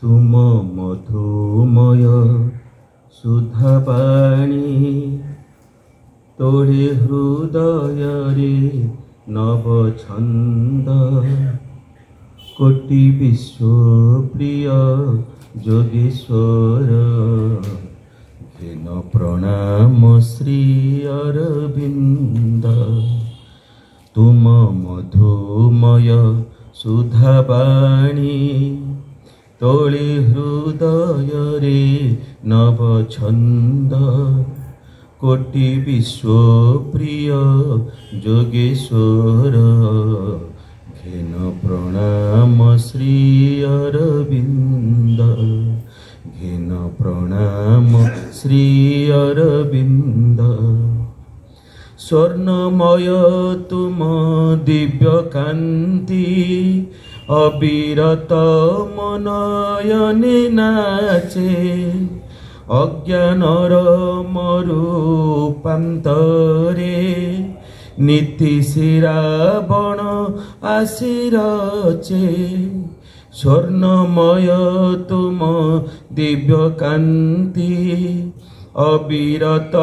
तुम मधुमय सुधावाणी तोड़े हृदय रे नव छंद कोटि विश्व प्रिय जोगेश्वर घेन प्रणाम श्री अरविंद तुम मधुमय सुधावाणी तोळे हृदय रे नव छंद कोटि विश्व प्रिय जोगेश्वर घेन प्रणाम श्री अरविंद घेन प्रणाम श्री अरविंद स्वर्णमय तुम दिव्य कांति अविरत मनयने नाचे अज्ञानर मरूपान्तरे नीति श्रावण आशिरचे स्वर्णमय तुम दिव्य कांति अविरत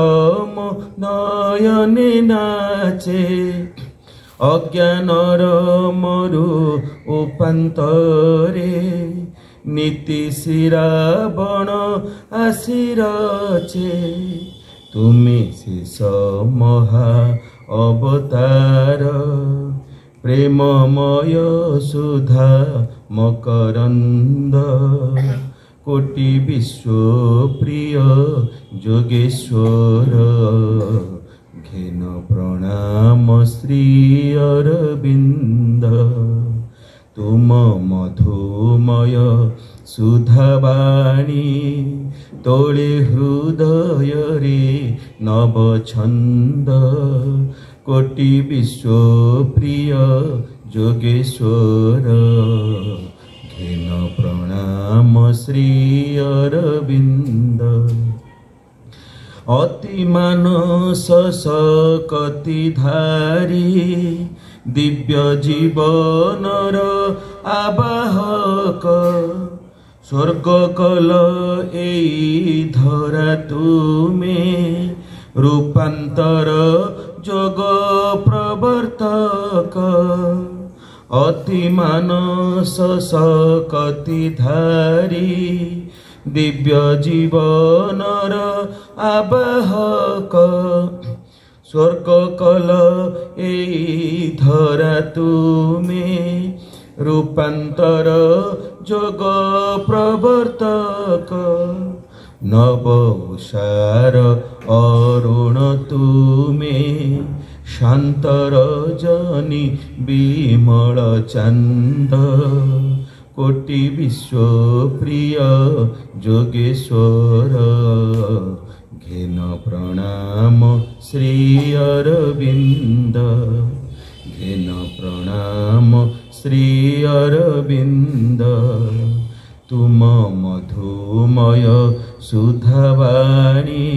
नयने नाचे अज्ञानर मरु उपान्तरे नीति श्रावण आशिरचे तुमे शेष महा अवतार प्रेममय सुधा मकरंद कोटि विश्व प्रिय जोगेश्वर घेन प्रणाम श्री अरविंद तुम मधुमय सुधावाणी तोळे हृदय रे नव छंद कोटि विश्व प्रिय जोगेश्वर घेन प्रणाम श्री अरविंद अति मानस सकतिधारी दिव्य जीवनर आवाहक स्वर्ग कल एई धरा तुमे रूपांतर जोग प्रवर्तक अति मानस सकतिधारी दिव्य जीवनर आवाहक स्वर्ग कल एई धरा तुमे रूपांतर जोग प्रवर्तक नव उषार अरुण तुमे शांत रजनी विमल चांद कोटि विश्व प्रिय जोगेश्वर घेन प्रणाम श्री अरविंद घेन प्रणाम श्री अरविंद तुम मधुमय सुधावाणी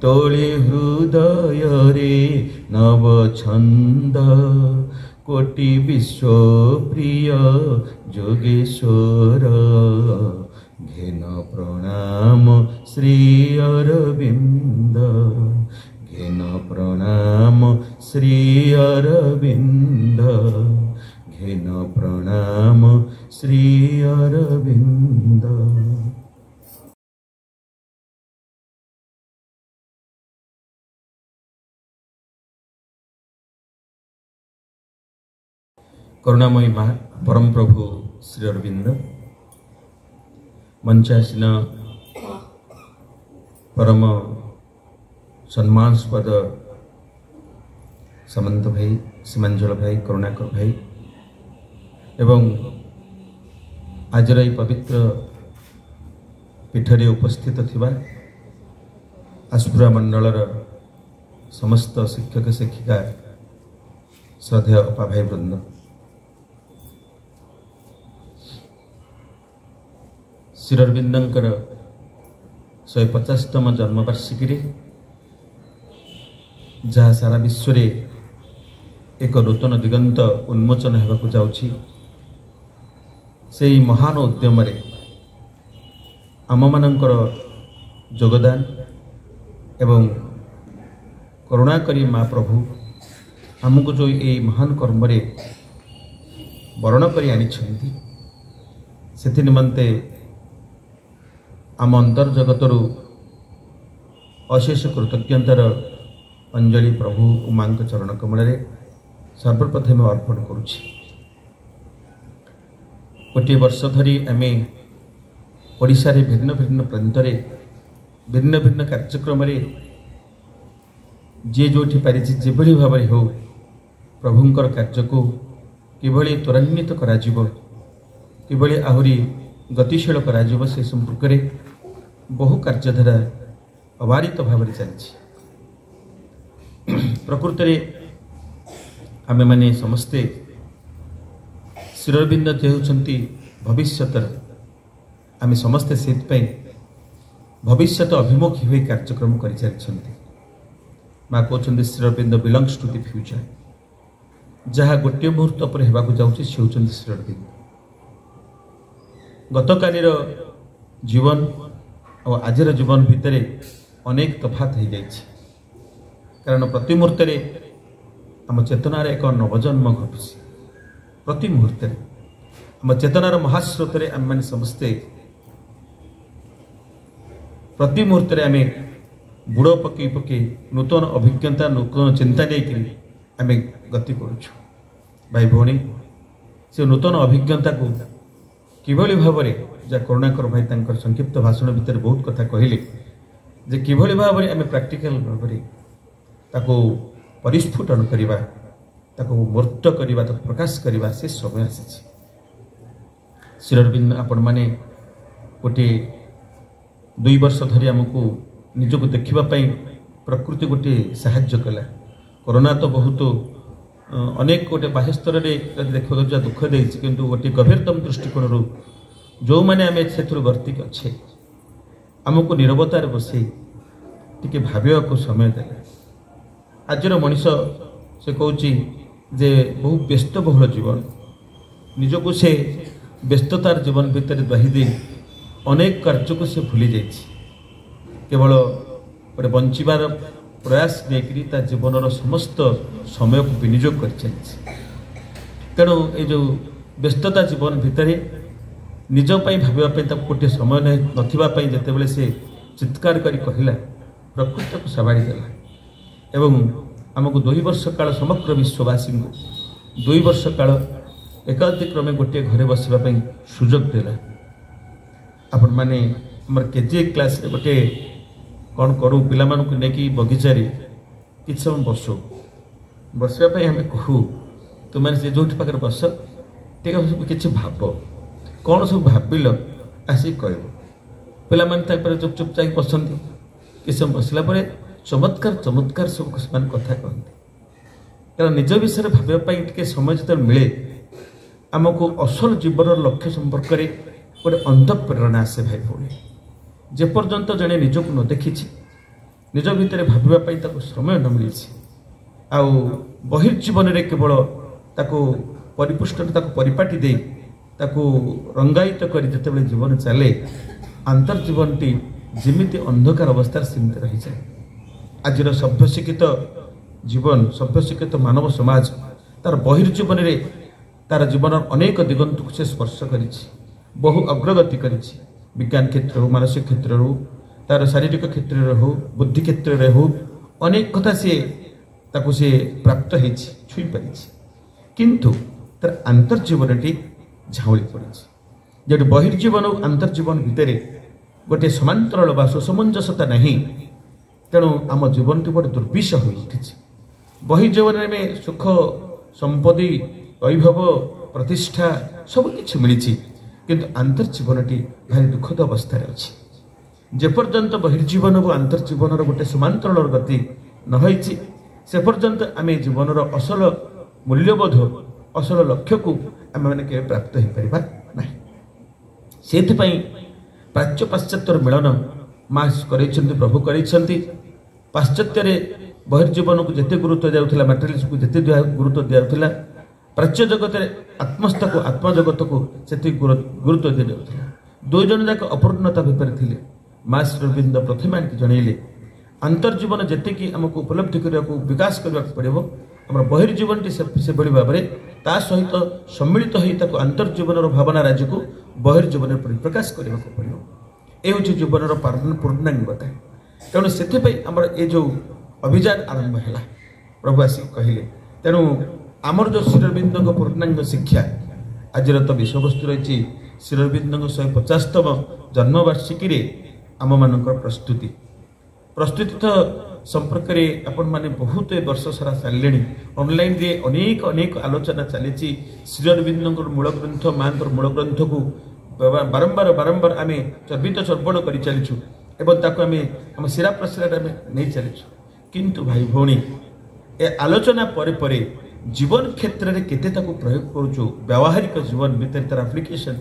तोळे हृदय रे नव छंद कोटि विश्व प्रिय जोगेश्वर घेन प्रणाम श्री अरविंद घेन प्रणाम श्री अरविंद घेन प्रणाम श्री अरविंद। करुणामयी परम प्रभु श्री अरविंद मंचासीन परम सम्मानस्पद समंत भाई सीमांचल भाई करुणाकर भाई एवं आजर ये पवित्र पीठरे उपस्थित थिबा आसपुरा मंडलर समस्त शिक्षक शिक्षिका श्रद्धेय अपा भाई वृंद श्री अरविंदंकर 150तम जन्मवार्षिकी जहाँ सारा विश्व रे एक नूतन दिगंत उन्मोचन होगा जाऊँगी से महान उद्यम आमମାନଙ୍କର ଯୋଗଦାନ ଏବଂ କରୁଣାକରି ମା ପ୍ରଭୁ ଆମକୁ ଯେଉଁ ଏଇ ମହାନ କର୍ମରେ ବରଣ କରି ଆଣିଛନ୍ତି ସେଥି ନିମନ୍ତେ ଆମ ଅନ୍ତର୍ଜଗତରୁ ଅଶେଷ କୃତଜ୍ଞତାର ଅଞ୍ଜଳି ପ୍ରଭୁ ଉମାଙ୍କ ଚରଣ କମଳରେ ସର୍ବପ୍ରଥମେ ଅର୍ପଣ କରୁଛି। ଗୋଟିଏ ବର୍ଷ ଧରି ଆମେ ଓଡ଼ିଶାରେ ଭିନ୍ନ ଭିନ୍ନ ପ୍ରାନ୍ତରେ ଭିନ୍ନ ଭିନ୍ନ କାର୍ଯ୍ୟକ୍ରମରେ ଯିଏ ଯେଉଁଠି ପାରିଛି ଯେଭଳି ଭାବରେ ହେଉ ପ୍ରଭୁଙ୍କର କାର୍ଯ୍ୟକୁ କିଭଳି ତ୍ୱରାନ୍ୱିତ କରାଯିବ, କିଭଳି ଆହୁରି ଗତିଶୀଳ କରାଯିବ ସେ ସମ୍ପର୍କରେ ବହୁ କାର୍ଯ୍ୟଧାରା ଅବାରିତ ଭାବରେ ଚାଲିଛି। ପ୍ରକୃତରେ ଆମେମାନେ ସମସ୍ତେ ଶ୍ରୀ ଅରବିନ୍ଦ ଯେ ହେଉଛନ୍ତି ଭବିଷ୍ୟତର, ଆମେ ସମସ୍ତେ ସେଥିପାଇଁ ଭବିଷ୍ୟତ ଅଭିମୁଖୀ ହୋଇ କାର୍ଯ୍ୟକ୍ରମ କରିଚାଲିଛନ୍ତି। ମା କହୁଛନ୍ତି Shri Aurobindo belongs to the future. ଯାହା ଗୋଟିଏ ମୁହୂର୍ତ୍ତ ପରେ ହେବାକୁ ଯାଉଛି ସେ ହେଉଛନ୍ତି ଶ୍ରୀ ଅରବିନ୍ଦ। ଗତକାଲିର ଜୀବନ ଆଉ ଆଜିର ଜୀବନ ଭିତରେ ଅନେକ ତଫାତ ହୋଇଯାଇଛି। କାରଣ ପ୍ରତି ମୁହୂର୍ତ୍ତରେ ଆମ ଚେତନାର ଏକ ନବଜନ୍ମ ଘଟୁଛି। ପ୍ରତି ମୁହୂର୍ତ୍ତରେ ଆମ ଚେତନାର ମହାସ୍ରୋତରେ ଆମେମାନେ ସମସ୍ତେ ପ୍ରତି ମୁହୂର୍ତ୍ତରେ ଆମେ ବୁଡ଼ ପକାଇ ପକାଇ ନୂତନ ଅଭିଜ୍ଞତା ନୂତନ ଚିନ୍ତା ନେଇକରି ଆମେ ଗତି କରୁଛୁ। ଭାଇ ଭଉଣୀ, ସେ ନୂତନ ଅଭିଜ୍ଞତାକୁ କିଭଳି ଭାବରେ ଯାହା କରୁଣାକର ଭାଇ ତାଙ୍କର ସଂକ୍ଷିପ୍ତ ଭାଷଣ ଭିତରେ ବହୁତ କଥା କହିଲେ ଯେ କିଭଳି ଭାବରେ ଆମେ ପ୍ରାକ୍ଟିକାଲ ଭାବରେ ତାକୁ ପରିସ୍ଫୁଟନ କରିବା, ତାକୁ ମୂର୍ତ୍ତ କରିବା, ତାକୁ ପ୍ରକାଶ କରିବା ସେ ସମୟ ଆସିଛି। ଶ୍ରୀ ଅରବିନ୍ଦ ଆପଣମାନେ ଗୋଟିଏ 2 ବର୍ଷ ଧରି ଆମକୁ ନିଜକୁ ଦେଖିବା ପାଇଁ ପ୍ରକୃତି ଗୋଟିଏ ସାହାଯ୍ୟ କଲା। କରୋନା ତ ବହୁତ ଅନେକ ଗୋଟିଏ ବାହ୍ୟ ସ୍ତରରେ ଯଦି ଦେଖିବାକୁ ଯାହା ଦୁଃଖ ଦେଇଛି, କିନ୍ତୁ ଗୋଟିଏ ଗଭୀରତମ ଦୃଷ୍ଟିକୋଣରୁ ଯେଉଁମାନେ ଆମେ ସେଥିରୁ ବର୍ତ୍ତିକି ଅଛେ ଆମକୁ ନିରବତାରେ ବସେଇ ଟିକେ ଭାବିବାକୁ ସମୟ ଦେଲେ। ଆଜିର ମଣିଷ ସେ କହୁଛି ଯେ ବହୁ ବ୍ୟସ୍ତବହୁଳ ଜୀବନ, ନିଜକୁ ସେ ବ୍ୟସ୍ତତାର ଜୀବନ ଭିତରେ ଦ୍ୱାହି ଦେଇ ଅନେକ କାର୍ଯ୍ୟକୁ ସେ ଭୁଲି ଯାଇଛି। କେବଳ ଗୋଟେ ବଞ୍ଚିବାର ପ୍ରୟାସ ନେଇକରି ତା ଜୀବନର ସମସ୍ତ ସମୟକୁ ବିନିଯୋଗ କରିଚାଲିଛି। ତେଣୁ ଏ ଯେଉଁ ବ୍ୟସ୍ତତା ଜୀବନ ଭିତରେ ନିଜ ପାଇଁ ଭାବିବା ପାଇଁ ତାକୁ ଗୋଟିଏ ସମୟ ନଥିବା ପାଇଁ ଯେତେବେଳେ ସେ ଚିତ୍କାର କରି କହିଲା, ପ୍ରକୃତିକୁ ସବାଡ଼ି ଦେଲା ଏବଂ ଆମକୁ 2 ବର୍ଷ କାଳ ସମଗ୍ର ବିଶ୍ୱବାସୀଙ୍କୁ 2 ବର୍ଷ କାଳ ଏକାଧିକ୍ରମେ ଗୋଟିଏ ଘରେ ବସିବା ପାଇଁ ସୁଯୋଗ ଦେଲା। ଆପଣମାନେ ଆମର କେଜି କ୍ଲାସରେ ଗୋଟିଏ କ'ଣ କରୁ, ପିଲାମାନଙ୍କୁ ନେଇକି ବଗିଚାରେ କିଛି ସମୟ ବସିବା ପାଇଁ ଆମେ କହୁ ତୁମମାନେ ସେ ଯେଉଁଠି ପାଖରେ ବସ ଟିକେ କିଛି ଭାବ, କ'ଣ ସବୁ ଭାବିଲ ଆସିକି କହିବ। ପିଲାମାନେ ତାପରେ ଚୁପଚାପ ଯାଇକି ବସନ୍ତି। କିଛି ସମୟ ବସିଲା ପରେ ଚମତ୍କାର ସବୁ ସେମାନେ କଥା କହନ୍ତି। କାରଣ ନିଜ ବିଷୟରେ ଭାବିବା ପାଇଁ ଟିକେ ସମୟ ଯେତେବେଳେ ମିଳେ ଆମକୁ ଅସଲ ଜୀବନର ଲକ୍ଷ୍ୟ ସମ୍ପର୍କରେ ଗୋଟେ ଅନ୍ତଃପ୍ରେରଣା ଆସେ। ଭାଇ ଭଉଣୀ, ଯେପର୍ଯ୍ୟନ୍ତ ଜଣେ ନିଜକୁ ନ ଦେଖିଛି, ନିଜ ଭିତରେ ଭାବିବା ପାଇଁ ତାକୁ ସମୟ ନ ମିଳିଛି, ଆଉ ବହିର୍ଜୀବନରେ କେବଳ ତାକୁ ପରିପୁଷ୍ଟରେ ତାକୁ ପରିପାଟି ଦେଇ ତାକୁ ରଙ୍ଗାୟିତ କରି ଯେତେବେଳେ ଜୀବନ ଚାଲେ, ଆନ୍ତର୍ଜୀବନଟି ଯେମିତି ଅନ୍ଧକାର ଅବସ୍ଥାରେ ସେମିତି ରହିଯାଏ। ଆଜିର ସଭ୍ୟଶିକ୍ଷିତ ଜୀବନ, ସଭ୍ୟଶିକ୍ଷିତ ମାନବ ସମାଜ ତାର ବହିର୍ଜୀବନରେ ତାର ଜୀବନର ଅନେକ ଦିଗନ୍ତକୁ ସେ ସ୍ପର୍ଶ କରିଛି, ବହୁ ଅଗ୍ରଗତି କରିଛି। ବିଜ୍ଞାନ କ୍ଷେତ୍ର ହେଉ, ମାନସିକ କ୍ଷେତ୍ର ହେଉ, ତାର ଶାରୀରିକ କ୍ଷେତ୍ରରେ ହେଉ, ବୁଦ୍ଧି କ୍ଷେତ୍ରରେ ହେଉ, ଅନେକ କଥା ତାକୁ ସେ ପ୍ରାପ୍ତ ହେଇଛି, ଛୁଇଁ ପାରିଛି। କିନ୍ତୁ ତାର ଆନ୍ତର୍ଜୀବନଟି ଝାଉଁଳି ପଡ଼ିଛି। ଯେଉଁଠି ବହିର୍ଜୀବନ ଓ ଆନ୍ତର୍ଜୀବନ ଭିତରେ ଗୋଟିଏ ସମାନ୍ତରାଳ ବା ସୁସମଞ୍ଜସତା ନାହିଁ, ତେଣୁ ଆମ ଜୀବନଟି ଗୋଟେ ଦୁର୍ବିଷ ହୋଇ ଉଠିଛି। ବହିର୍ଜୀବନରେ ଆମେ ସୁଖ ସମ୍ପତ୍ତି ବୈଭବ ପ୍ରତିଷ୍ଠା ସବୁକିଛି ମିଳିଛି, କିନ୍ତୁ ଆନ୍ତର୍ଜୀବନଟି ଭାରି ଦୁଃଖଦ ଅବସ୍ଥାରେ ଅଛି। ଯେପର୍ଯ୍ୟନ୍ତ ବହିର୍ଜୀବନ ଓ ଆନ୍ତର୍ଜୀବନର ଗୋଟେ ସମାନ୍ତରାଳ ଗତି ନ ହୋଇଛି ସେ ପର୍ଯ୍ୟନ୍ତ ଆମେ ଜୀବନର ଅସଲ ମୂଲ୍ୟବୋଧ, ଅସଲ ଲକ୍ଷ୍ୟକୁ ଆମେମାନେ କେବେ ପ୍ରାପ୍ତ ହୋଇପାରିବା ନାହିଁ। ସେଥିପାଇଁ ପ୍ରାଚ୍ୟ ପାଶ୍ଚାତ୍ୟର ମିଳନ ମା କରିଛନ୍ତି, ପ୍ରଭୁ କରିଛନ୍ତି। ପାଶ୍ଚାତ୍ୟରେ ବହିର୍ଜୀବନକୁ ଯେତେ ଗୁରୁତ୍ୱ ଦିଆଯାଉଥିଲା, ମ୍ୟାଟେରିଆଲିଷ୍ଟକୁ ଯେତେ ଗୁରୁତ୍ୱ ଦିଆଯାଉଥିଲା, ପ୍ରାଚ୍ୟ ଜଗତରେ ଆତ୍ମସ୍ଥକୁ ଆତ୍ମଜଗତକୁ ସେତିକି ଗୁରୁତ୍ୱ ଦିଆଯାଉଥିଲା। दुई जन जाक अपूर्णता भितर थिले माँ श्री अरविंद प्रथम आनिक जनइले अंतर्जीवन जेतिकी आमको उपलब्धि करने को विकास करने पड़ो आम बहिर्जीवन से भाव में ता सहित सम्मिलित हो अंतर्जीवन भावना राज्य को बहिर्जीवन परिप्रकाश करने को पड़ो ये हूँ जीवन पूर्णांगता तेणु से ये जो अभियान आरंभ है प्रभु आसिक कहले तेणु आमर जो श्री अरविंद पूर्णांग शिक्षा आज तो विषय वस्तु रही श्री अरविंद 150तम जन्मवार्षिकी आम मान प्रस्तुति तो संपर्क में आपण मैंने बहुत वर्ष सारा चलिए ऑनलाइन रे अनेक अनेक आलोचना चली श्री अरविंद मूल ग्रंथ माँ मूल ग्रंथ को बारंबार बारंबार आम चर्वित चर्वण कर चलीचु एवं आम शिरा प्रसार नहीं चलीचु किंतु भाई भौणी ए आलोचना परे परे जीवन क्षेत्र में केते ताको प्रयोग करूचु व्यावहारिक जीवन भीतर तार एप्लिकेशन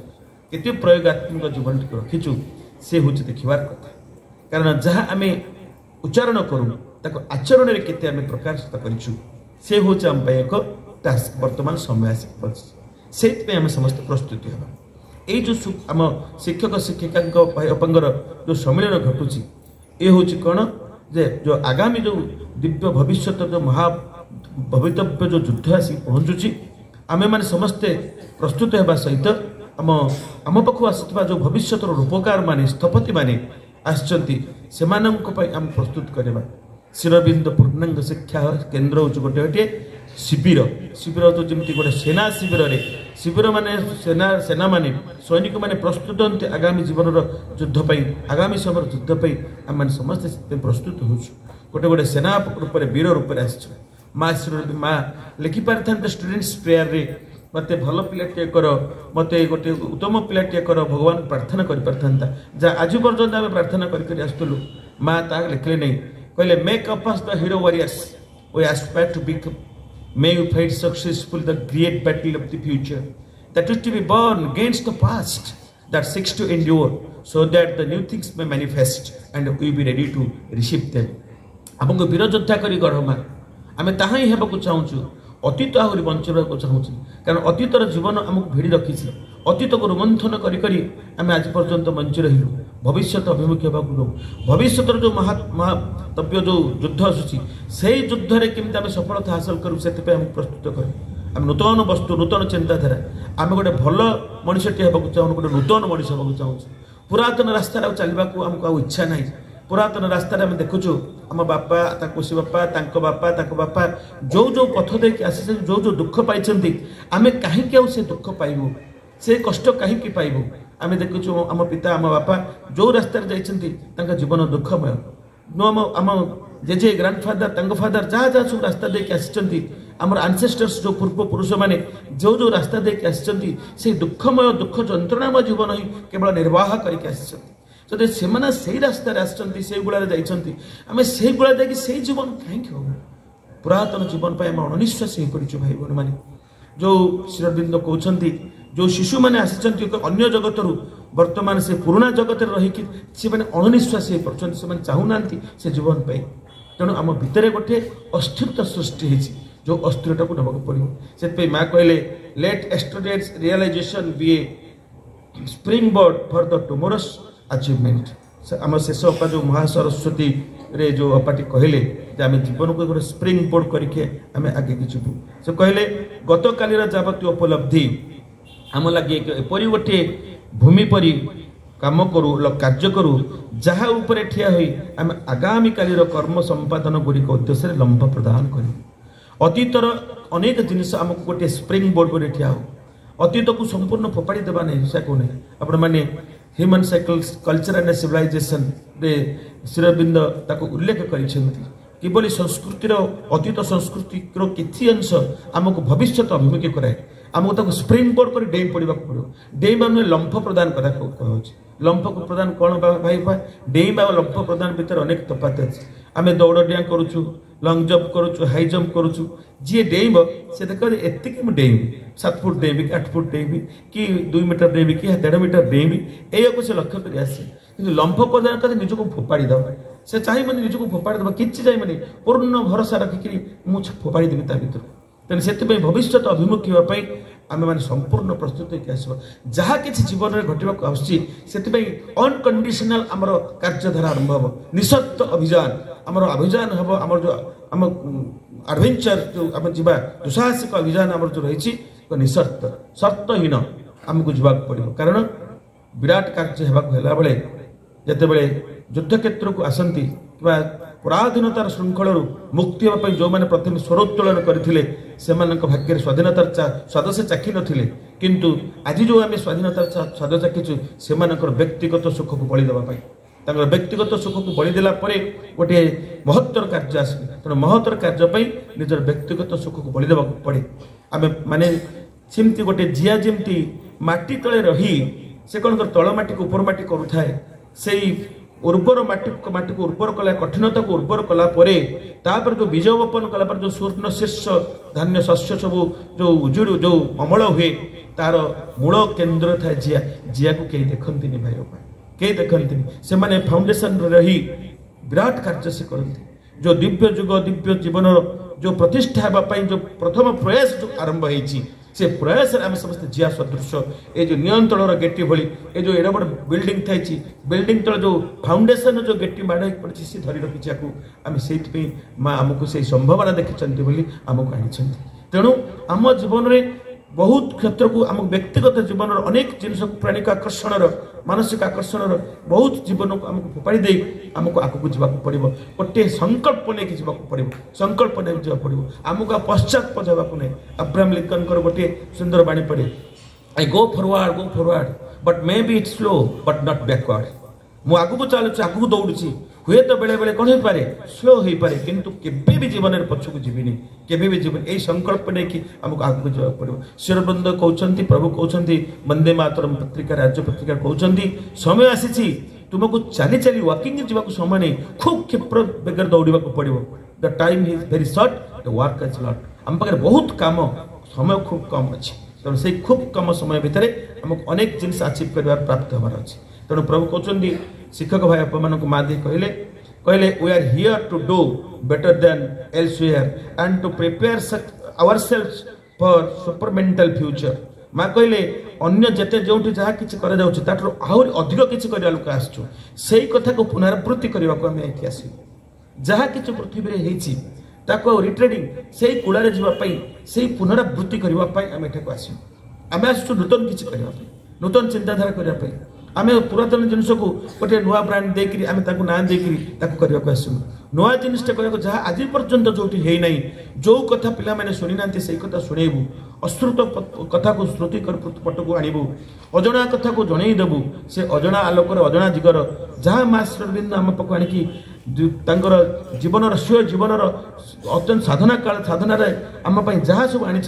केते प्रयोगात्मक जीवन रखीचु से हूँ देखिबार कथा कारण जहाँ आम उच्चारण करूँ ताको आचरण में केते आम प्रकाशित करिचु से हूँ आम एक टास्क वर्तमान समय आसी से आम समस्त प्रस्तुति हवा ये जो आम शिक्षक शिक्षिका भाई जो सम्मिलन घटुची ये हूँ कौन जे जो आगामी जो दिव्य भविष्य जो महा भवितव्य जो युद्ध आसी पहुँचुची आमे माने समस्ते प्रस्तुत होगा सहित आम आम पाखु आसुवा जो भविष्य रूपकार माने स्थपति माने आसचंती आम प्रस्तुत करवा श्री अरविंद पूर्णांग शिक्षा केन्द्र हूँ गोटे गोटे शिविर शिविर तो जमी गोटे सेना शिविर माने सेना माने सैनिक माने प्रस्तुत होते आगामी जीवन युद्ध आगामी समय युद्ध आम मैंने समस्ते प्रस्तुत हो गोटे गोटे सेना रूप वीर रूप माँ श्री माँ लिखिपारि था स्टूडेंट्स प्रेयर रे मते भल पिलाटे कर मते गोटे उत्तम पिलाटे कर भगवान प्रार्थना कर पारथांता जहाँ आज पर्यंत आम प्रार्थना करलु माँ ता लिखले नहीं कहले make up us the hero warriors we aspire to become may you fight successful the great battle of the future that is to be born against the past that seeks to endure so that the new things may manifest and we be ready to receive them हमको वीर योद्धा करी गढ़मा आम ताहा ही हेबाकू चाहूँ अतीत आहरी बंचवाक चाहूँ कारण अतीतर जीवन आमको भिड़ी रखी अतीत को रोमंथन करी आम आज पर्यंत बंची रही भविष्य अभिमुखी होगा दो भविष्य जो महातव्य जो युद्ध आसूसी से युद्ध में केमी आम सफलता हासिल करूँ से प्रस्तुत कर आम नूतन वस्तु नूतन चिंताधारा आम गोटे भल मनीषटे होगा चाहूँ गोटे नूतन मनीष होगा चाहूँ पुरातन रास्तार चलने को आमको इच्छा ना पुरातन रास्तार आम देखुचु आम बापा कुशी बापा जो जो पथ देख आसी जो जो दुख पाई आम कहीं से दुख पाइबू से कष्ट कहीं पाइबू आम देखुचु आम पिता आम बापा जो रास्ता जाइए जीवन दुखमय आम जेजे ग्रांडफादर फादर जहाँ जहाँ सब रास्ता देके आसी आमर आंसेस्टर्स जो पूर्व पुरुष मैंने जो जो रास्ता देके आसी से दुखमय दुख जंत्रणामय जीवन ही केवल निर्वाह करके आसी जदि से रास्ता आसि गुड़ा आम से गुड़ा देखिए से जीवन कहीं हो पुरातन जीवन पर आम अनिश्वास हो पड़ू भाई भौणी मैंने जो श्री अरविंद कहते जो शिशु मैंने आसी अन्य जगत वर्तमान से पुराना जगत रहीकि सी मैंने अनिश्वास हो पड़ते से चाहूना से जीवन पाई तेणु आम भितर गोटे अस्थिरता सृष्टि होती जो अस्थिरता को नवाक पड़ो से माँ कहले let yesterday's realisation be a springboard for the tomorrow's achievement आम शेष अपा जो महासरस्वती रे जो अपाटी कहले आम जीवन को गोटे स्प्रिंग बोर्ड करके आम आगे की जीवु से कहले गत कालीर जावतीय उपलब्धि आम लगे एपरी गोटे भूमि परी काम करू कार्य करू जहाँ उपरे ठिया हुई आम आगामी कालीर कर्म संपादन गुड़िक उद्देश्य लंब प्रदान करूँ अतीतर अनेक जिनिस आमको गोटे स्प्रिंग बोर्ड पर ठिया हो अतीत को संपूर्ण फोपाड़ी देवा नहीं से कहूँ आपण मैंने human cycles culture and civilisation रे श्री अरविंद ताको उल्लेख कर संस्कृतिर अतीत संस्कृतिर किसी अंश आमको भविष्य अभिमुखी कराए आमको ताको स्प्रिंग बोर्ड कर डेई पड़ा पड़ो डेई नुहे लंफ प्रदान कह लंफ को प्रदान कौन भाई डेईबा और लंफ प्रदान भितर अनेक तफात अच्छे आम दौड़ डियाँ करुचु लंग जंप करुचु हाई जंप करुचु जी डेब से देख एतिक डेबी 7 फुट डेबी 8 फुट डेबी कि 2 मीटर डेबी कि 1.5 मीटर डेबी यू से लक्ष्य कर आसे कि लंफ प्रदान कर निजक फोपाड़ी दब से चाहिए निजक फोपाड़ी दबा कि चाहिए पूर्ण भरोसा रखिक मुझे फोपाड़ी देवी ता भर तेणु से भविष्य अभिमुखी होगापी आम मैंने संपूर्ण प्रस्तुत होकर जहाँ किसी जीवन में घटवा आसुच्छी से अनकंडीशनल आमर कार्यधारा आरंभ हम निशर्त अभियान आमर अभियान हम आम जो आम एडवेंचर जो आम जा दुसाहसिक अभियान आम जो रही निशर्त शर्तहीन आमको जावाक पड़ो कारण विराट कार्य होगा बेले जिते बड़े युद्ध क्षेत्र को आसती कि पराधीनतार श्रृंखल मुक्ति होगापी जो मैंने प्रथम स्वरोत्तोलन करते से भाग्य स्वाधीनतार स्वाद से चाखी नथिले किंतु आज जो आम स्वाधीनतार स्वाद चाखीचु से व्यक्तिगत सुख को बलि देवाई व्यक्तिगत सुख को बलिदेला गोटे महत्तर कार्य आस तेणु महत्तर कार्य निजर व्यक्तिगत सुख को बलिदेवा पड़े आम माने सेमती गोटे जिया जमती माटी तले रही से कौन कर तल माटी को ऊपर माटी करुए से उर्वर माटी को उर्वर कला कठिनता को उर्वर कला तापर जो बीज बपन कला जो स्वर्ण शीर्ष धान्य शस्य सब जो उजुड़ जो अमल हुए तार मूल केन्द्र था जिया जिया को कहीं देखती भाई कहीं देखती से माने फाउंडेशन रही विराट कार्य से करती जो दिव्य जुग दिव्य जीवन जो प्रतिष्ठा होगापी जो प्रथम प्रयास जो आरंभ होती से प्रयास आम समस्त जिया सदृश ये जो नियंत्रण गेटी भली ये जो एड बड़ बिल्डिंग थी बिल्डिंग तले जो फाउंडेशन जो गेटी माड़ पड़ी सी धरी रखी आम से माँ आमको से संभावना देखी आमको आनी तेणु आम जीवन में बहुत क्षेत्र को आम व्यक्तिगत जीवन अनेक जिन प्राणिक आकर्षण मानसिक आकर्षण बहुत जीवन को आमको फोपाड़ी दे आमको आगू जावाक पड़ो गोटे संकल्प लेकिन जावाक पड़ो संकल्प नहीं जावाक पड़ो आमको पश्चात पजावाक नहीं अब्राहम लिंकन गोटे सुंदर बाणी पड़े I go forward but maybe it's slow but not backward मु आगू चलुची आगू दौड़ी हुए तो बेले बेले कौन हो पारे स्लो हो पारे किंतु केबे भी जीवन में पछकू जीविनी केबे भी जीवन यही संकल्प नहीं कि आमको आगू जावाक पड़ो शिवबृंद कहते प्रभु कहते वंदे मातरम पत्रिका राज्य पत्रिका कहते समय आसी तुमको चली चली वॉकिंग जावाक समय नहीं खूब क्षिप्र बेगर दौड़ा पड़ो the time is very short the work is lot आम पाखे बहुत काम समय खूब कम अच्छे तेणु से खूब कम समय भितर आमको अनेक जिन अचिव कर प्राप्त होबार अच्छे तेणु प्रभु कहते शिक्षक भाई आप माँ दी कहले कहले we are here to do better than elsewhere and to prepare ourselves for supermental future माँ कहले अन्य जेते जोठी जहाँ किसी कर आहरी अधिक किसी कर लोक आसचु से कथा को पुनरावृत्ति करने को आम ये आस जहाँ किसी पृथ्वी में रिट्रेडिंग से कूल से पुनरावृत्ति करने आम एठाक आसू आम आसु नूतन किसी करने नूतन चिंताधारा करने आम पुरातन जिनस को गोटे नुआ ब्रांड देकर आम ना देकर आसू नुआ जिनटा कहूँ जहाँ आज पर्यंत जो है जो कथा पिला मैंने शुणी ना से कथा शुणेबू अश्रुत कथा को श्रुति पट को आणबू अजणा कथा को जनईदेबू से अजणा आलोक अजणा दिगर जहाँ माँ श्रीबिंद आम पाक आणिकी जीवन स्व जीवन अत्यंत साधना काल साधन आम जहाँ सब आनी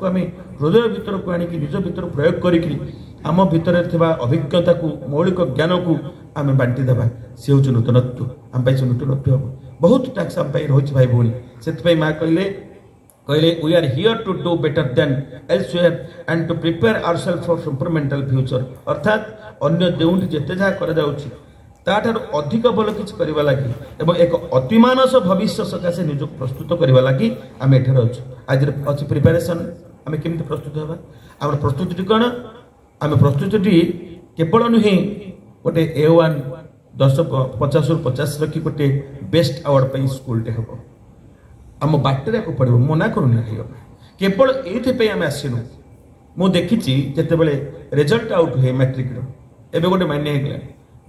आम हृदय भीतर को आणिकी निज भीतर प्रयोग करी आम भीतर अभिज्ञता को मौलिक ज्ञान को आम बांटी देवा सी हूँ नूतनत्व आम से नूतनत्व हम बहुत टैक्स आम रही भाई भौणी से माँ कहले कहले we are here to do better than elsewhere and to prepare ourself for supermental future अर्थात अन्य जोटी जिते जहाँ कर अधिक भल किसी करने लगी एवं एक अतिमानस भविष्य सकाशे निजक प्रस्तुत करने लगी आम एठार अच्छे आज अच्छी प्रिपेरेसन आम केमी प्रस्तुत होगा आम प्रस्तुति कौन आम प्रस्तुति केवल नुहे गोटे A1 10-50 रखी गोटे बेस्ट अवार्ड पर स्कूलटे हम आम बाटर को पड़ो मना करूनी केवल ये आम आसनु मु देखी जिते बड़े रिजल्ट आउट हुए मैट्रिक एवं गोटे मान्य होगा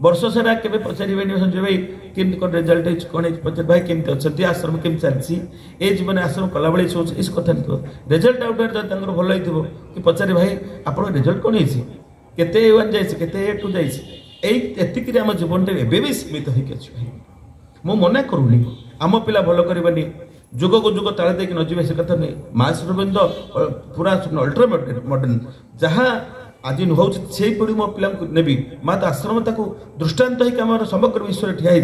वर्ष सारा के पचारे संजय भाई केमती कौन रिजल्ट कौन पचार भाई केमती अच्छा आश्रम केमती चलती ए जीवन आश्रम कला बेले सोच इस कथा नहीं रिजल्ट आउट भल हो कि पचारे भाई आप रिजल्ट कौन होते A1 जाते A2 जाती आम जीवन भी सीमित होगी मु मना करूनी आम पिला भल करवानी जुग को जुग ताले देख नजीबे से कथा नहीं माँ श्रीबिंद पूरा अल्ट्रा मॉडर्न जहाँ आज नुहूँ से पीढ़ी मो पिला नेबी माँ तो आश्रम ताक दृष्टांत होकर समग्र विश्व ठिया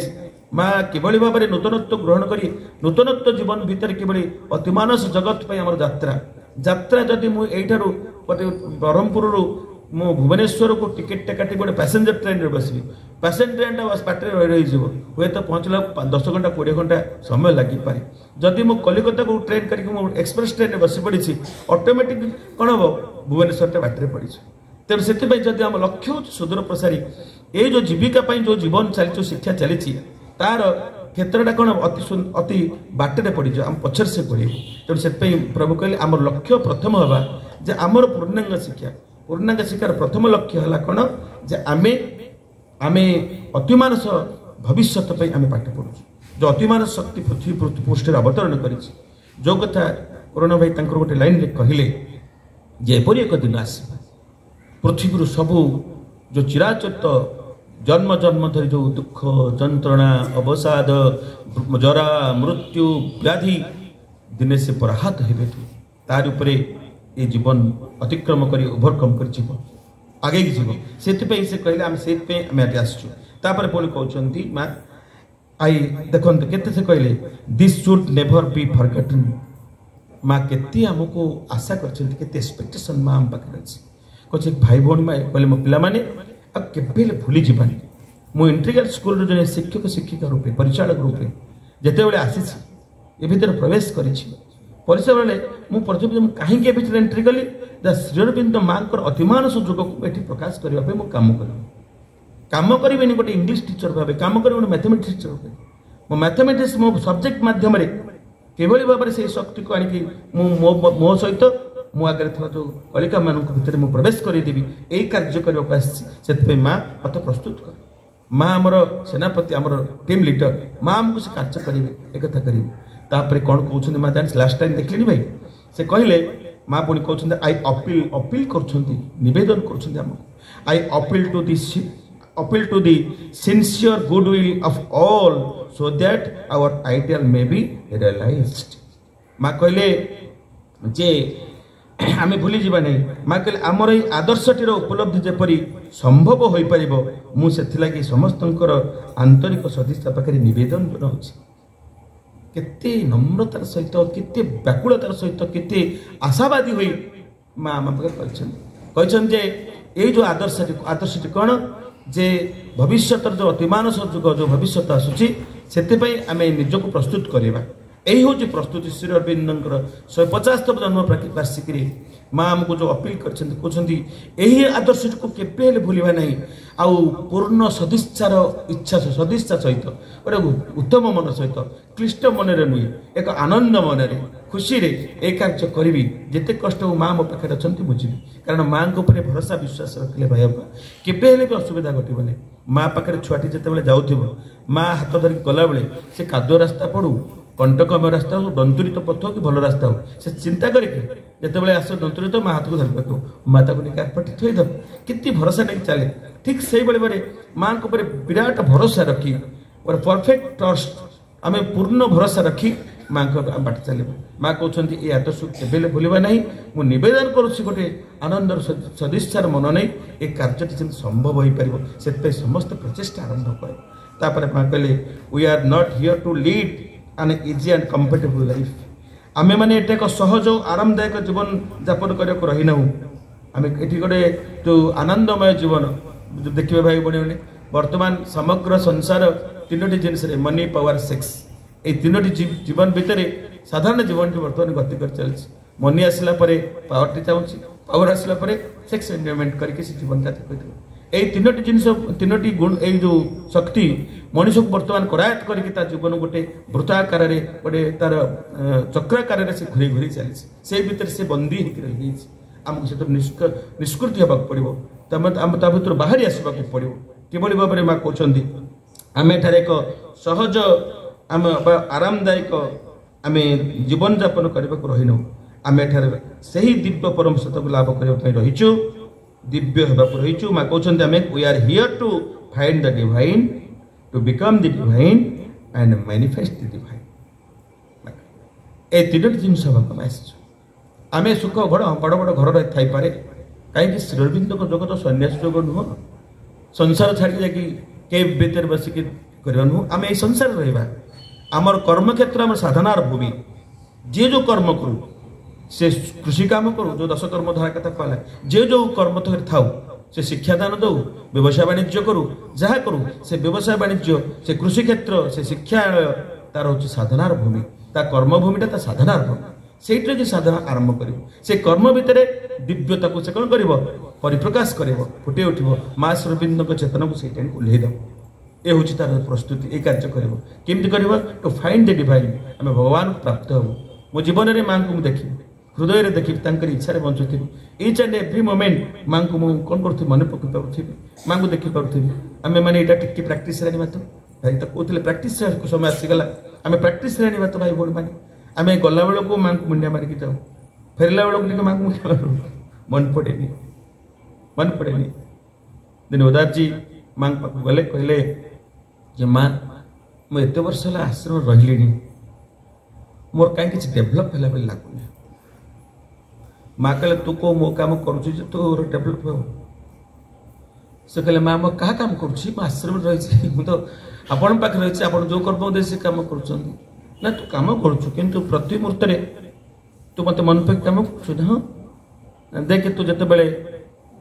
माँ किभली भाव में नूतनत्व ग्रहण करी नूतनत्व जीवन भितर किभली अतिमानस जगत आम यात्रा यात्रा जदि मुझे गोटे ब्रह्मपुर मु भुवनेश्वर को टिकेट काटी गोटे पैसेंजर ट्रेन रे बसबी पैसेंजर ट्रेन टा बाटे रही हुए तो पहुँचला 10 घंटा 20 घंटा समय लगी पारे जदि मु कलिकता को ट्रेन करके एक्सप्रेस ट्रेन बसी पड़ी ऑटोमेटिक कौन हम भुवनेश्वर बाटे पड़ी तेणु से जदि आम लक्ष्य हो सुदूर प्रसारी ये जो जीविका जो जीवन चली शिक्षा चली तार क्षेत्रटा कौन अति बाटे पड़ आम पचर से पड़े तेणु से प्रभु कहले आम लक्ष्य प्रथम हवा जे आमर पूर्णांग शिक्षार प्रथम लक्ष्य है कौन जे आमे आमे अतिमानस भविष्य आम पाठ पढ़ु जो अतिमानस शक्ति पृथ्वी पृष्ठ अवतरण कर जो कथा कोरोना भाई गोटे लाइन रे कहले जे एपरी एक दिन आस पृथ्वी सबू जो चिराचरित जन्म जन्म धरी जो दुख जंत्रणा अवसाद जरा मृत्यु व्याधि दिने से पराहत हेबे तार उपरे ये जीवन अतिक्रम कर ओभरकम कर जीव आगे जीव से कहले आम से आसचु तापर पुणी कहते माँ आई देखते केते से कहले this should never be forgotten माँ केते आमको आशा करते एक्सपेक्टेशन माँ आम पाखे अच्छी कहे भाई भौणी माँ कहले मो पिला माने के भूली जानी मु इंटीग्रल स्कूल जो शिक्षक शिक्षिका रूपे परिचालक रूपे जिते बड़े आसी ए भर प्रवेश कर बेले मुझे कहीं एंट्री कली श्री अरविंद माँ अतिमानस जुग को ये प्रकाश करने काम करी गोटे इंग्लीश टीचर भाव काम कर मैथमेटिक्स टीचर भाव मो मैथमेटिक्स मो सब्जेक्ट मध्यम किभली भाव से शक्ति को आनिकी मो सहित मो आगे जो कलिका मान भर मुझे प्रवेश करदेवी यही कार्य करने से माँ मत प्रस्तुत कर माँ आमर सेनापति आमर टीम लीडर माँ आमको से कार्य करेंगे एक करेंगे कौन कहते माँ जान लास्ट टाइम देखली भाई से कहले माँ पुणी कहते आई अपील करेदन कर I appeal to the sincere goodwill of all so that our ideal may be realised माँ कहले जे आम भूली जावा नहीं माँ कहले आमर ये आदर्शटीर उपलब्धि जेपरी संभव हो पार मुझे समस्त आंतरिक सदिच्छा पाखे नवेदन जनाऊँ केते नम्रतार सहित केते व्याकुलतार सहित केते आशावादी हुई माँ आम पाखे कहते ये जो आदर्शटी कौन जे भविष्य जो अतिमानस जुग जो भविष्य आसूची से आम निजक प्रस्तुत करवा यही हूँ प्रस्तुति श्री अरविंद 150तम जन्म वार्षिकी माँ आमको जो अपील कर आदर्श को केवे भूलवा नहीं आउ पूर्ण सदिच्छार इच्छा सदिच्छा सहित गोटे उत्तम मन सहित क्लिष्ट मन नुहे एक आनंद मन खुशी रे ए कार्य करी जिते कष्ट हो माँ मो पाखे अच्छा बुझी कारण माँ को भरोसा विश्वास रखिले भाई केवे भी असुविधा घटना माँ पाखे छुआटी जिते जाऊब माँ हाथ धरिक गला बेले से कादुआ रास्ता पड़ू कंटकमय रास्ता हो दंतुरित पथ कि भल रास्ता हो से चिंता करके जिते आस दंतुरित माँ हाथ को धर पाक माँ पटी थोद कि भरोसा नहीं चले ठीक से बेले माँ को विराट भरोसा रखी और परफेक्ट ट्रस्ट आम पूर्ण भरोसा रखी माँ को बाट चल माँ कहते ये आदर्श केवे भूलवा नहीं मुझे नवेदन करुँच गोटे आनंदर सदिच्छार मन नहीं ये कार्यटी संभव हो पार से समस्त प्रचेषा आरंभ करे माँ कहले we are not here to lead an easy and comfortable life आमे माने एटा एक सहज आरामदायक जीवन यापन करने को रही ना आम ये गोटे जो आनंदमय जीवन जो देखिए भाई बने वर्तमान समग्र संसार तीनोटी जिनस मनी पावर सेक्स ये तीनोटी जीवन भितर साधारण जीवन टी बर्तमान गति कर चलती मनी आसला पावर टी चाहूँगी पावर आसला सेक्स एंजॉयमेंट करके जीवन यही तीनोटी जिनस तीनोटी गुण ये जो शक्ति मनीष को बर्तमान करायत करके जीवन गोटे वृत्ताकार गोटे तार चक्राकार से घूरी घूरी चली से भितर से बंदी होकर रही आमको से निष्कृति होगा पड़ो भर बाहरी आसवा पड़ो किभली भाव में माँ कहते आम एठार एक सहज आम आरामदायक आम जीवन यापन करने को रही नौ आम एठार से ही दिव्य परम सत्य को लाभ करने रहीचु दिव्य होगा रहीचु माँ कहते आम we are here to find the divine to become the divine and manifest the divine ए तीनोटी जिनस आम आम सुख बड़ बड़ बड़ घर थी पारे कहीं श्री अरविंद जोग तो सन्यास जोग नुह संसार छाड़ी जाकि केव भितर बसिक करवा नुह आम ये संसार रहा आमर कर्मक्षेत्र आम साधनार भूमि जी जो कर्म करूँ से कृषि काम करू जो 10 कर्म धारा कथा कहला जे जो कर्म तो थाऊ से शिक्षादान दो व्यवसाय वाणिज्य करू जहाँ करू से व्यवसाय वाणिज्य से कृषि क्षेत्र से शिक्षा तार हूँ साधनार भूमि ता कर्मभूमिटा ता साधनार भूमि से जो साधना आरंभ कर से कर्म भितर दिव्यता को से कौन कर परिप्रकाश कर फुटे उठ माँ श्रीबिंद चेतना को से ओह्लैद ये हूँ तार प्रस्तुति ये कार्य करमती कर टू फाइंड द डिवाइन आम भगवान को प्राप्त हूँ मो जीवन में माँ को देखी हृदय देखी इच्छा बंचुथी इच एंड एव्री मोमेंट माँ को मुझे कौन करूँ मन पकई पार्थी माँ को देखी पार्थी आम मैंने यहाँ टी प्राक्ट आने तो भाई तो कहते प्राक्ट समय आसीगला आम प्राक्ट आने तो भाई भोड़ मैंने आम गला बेलू माँ को मुंडिया मारिक जाऊँ फेरला बेलू माँ को मुंडिया मारू मन पड़ेनी दिन उदार जी माँ पाक गले कहले जे माँ मुझे एत वर्ष है आश्रम रही मोर कहीं किसी डेभलप है लगुनि माँ कहले तू को मो काम करुँ तोर डेभलप हो से कहले माँ मो क्या काम करुँच आश्रम रही तो आपण पाखे रही आप जो कर्म दे से काम कर ना तू काम करुँ किंतु प्रति मुहूर्त तू मत मन पे काम कर हाँ देख तू जिते बड़े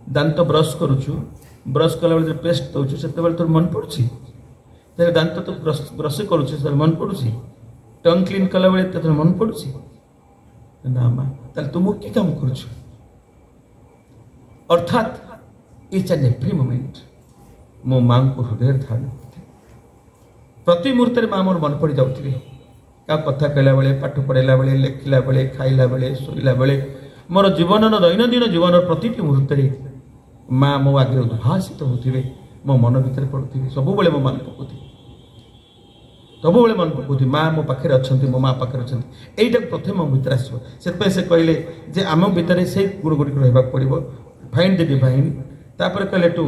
दांत ब्रश करुचु ब्रश कला बेले पेस्ट दौचु से तोर मन पड़ुछि दांत तो ब्रश करुचु मन पड़ुछि टंग क्लीन कला बेले मन पड़ुछि ना माँ ताल तुम कि काम करुचु अर्थात इच एंड एव्री मोमेंट मो माँ को हृदय धारण प्रति मुहूर्त माँ मोर मन पड़ जाऊे क्या कथा कहला बेले पाठ पढ़ाला बेले लेखिला बेले खाइला बेले शोला बेले मोर जीवन दैनंदिन जीवन प्रति मुहूर्त माँ मो आगे उद्भासित होते मो मन भर पड़ुवे सब मो मन पकाउथी सब मन पकाउथी माँ मो पाखे अच्छा मो माँ पाखे अच्छा यहीटा प्रथम मो भर आसो से कहले जे आम भितर से गुण गुड़िक रहा पड़ो फाइंड द डिवाइन तापर कहले टू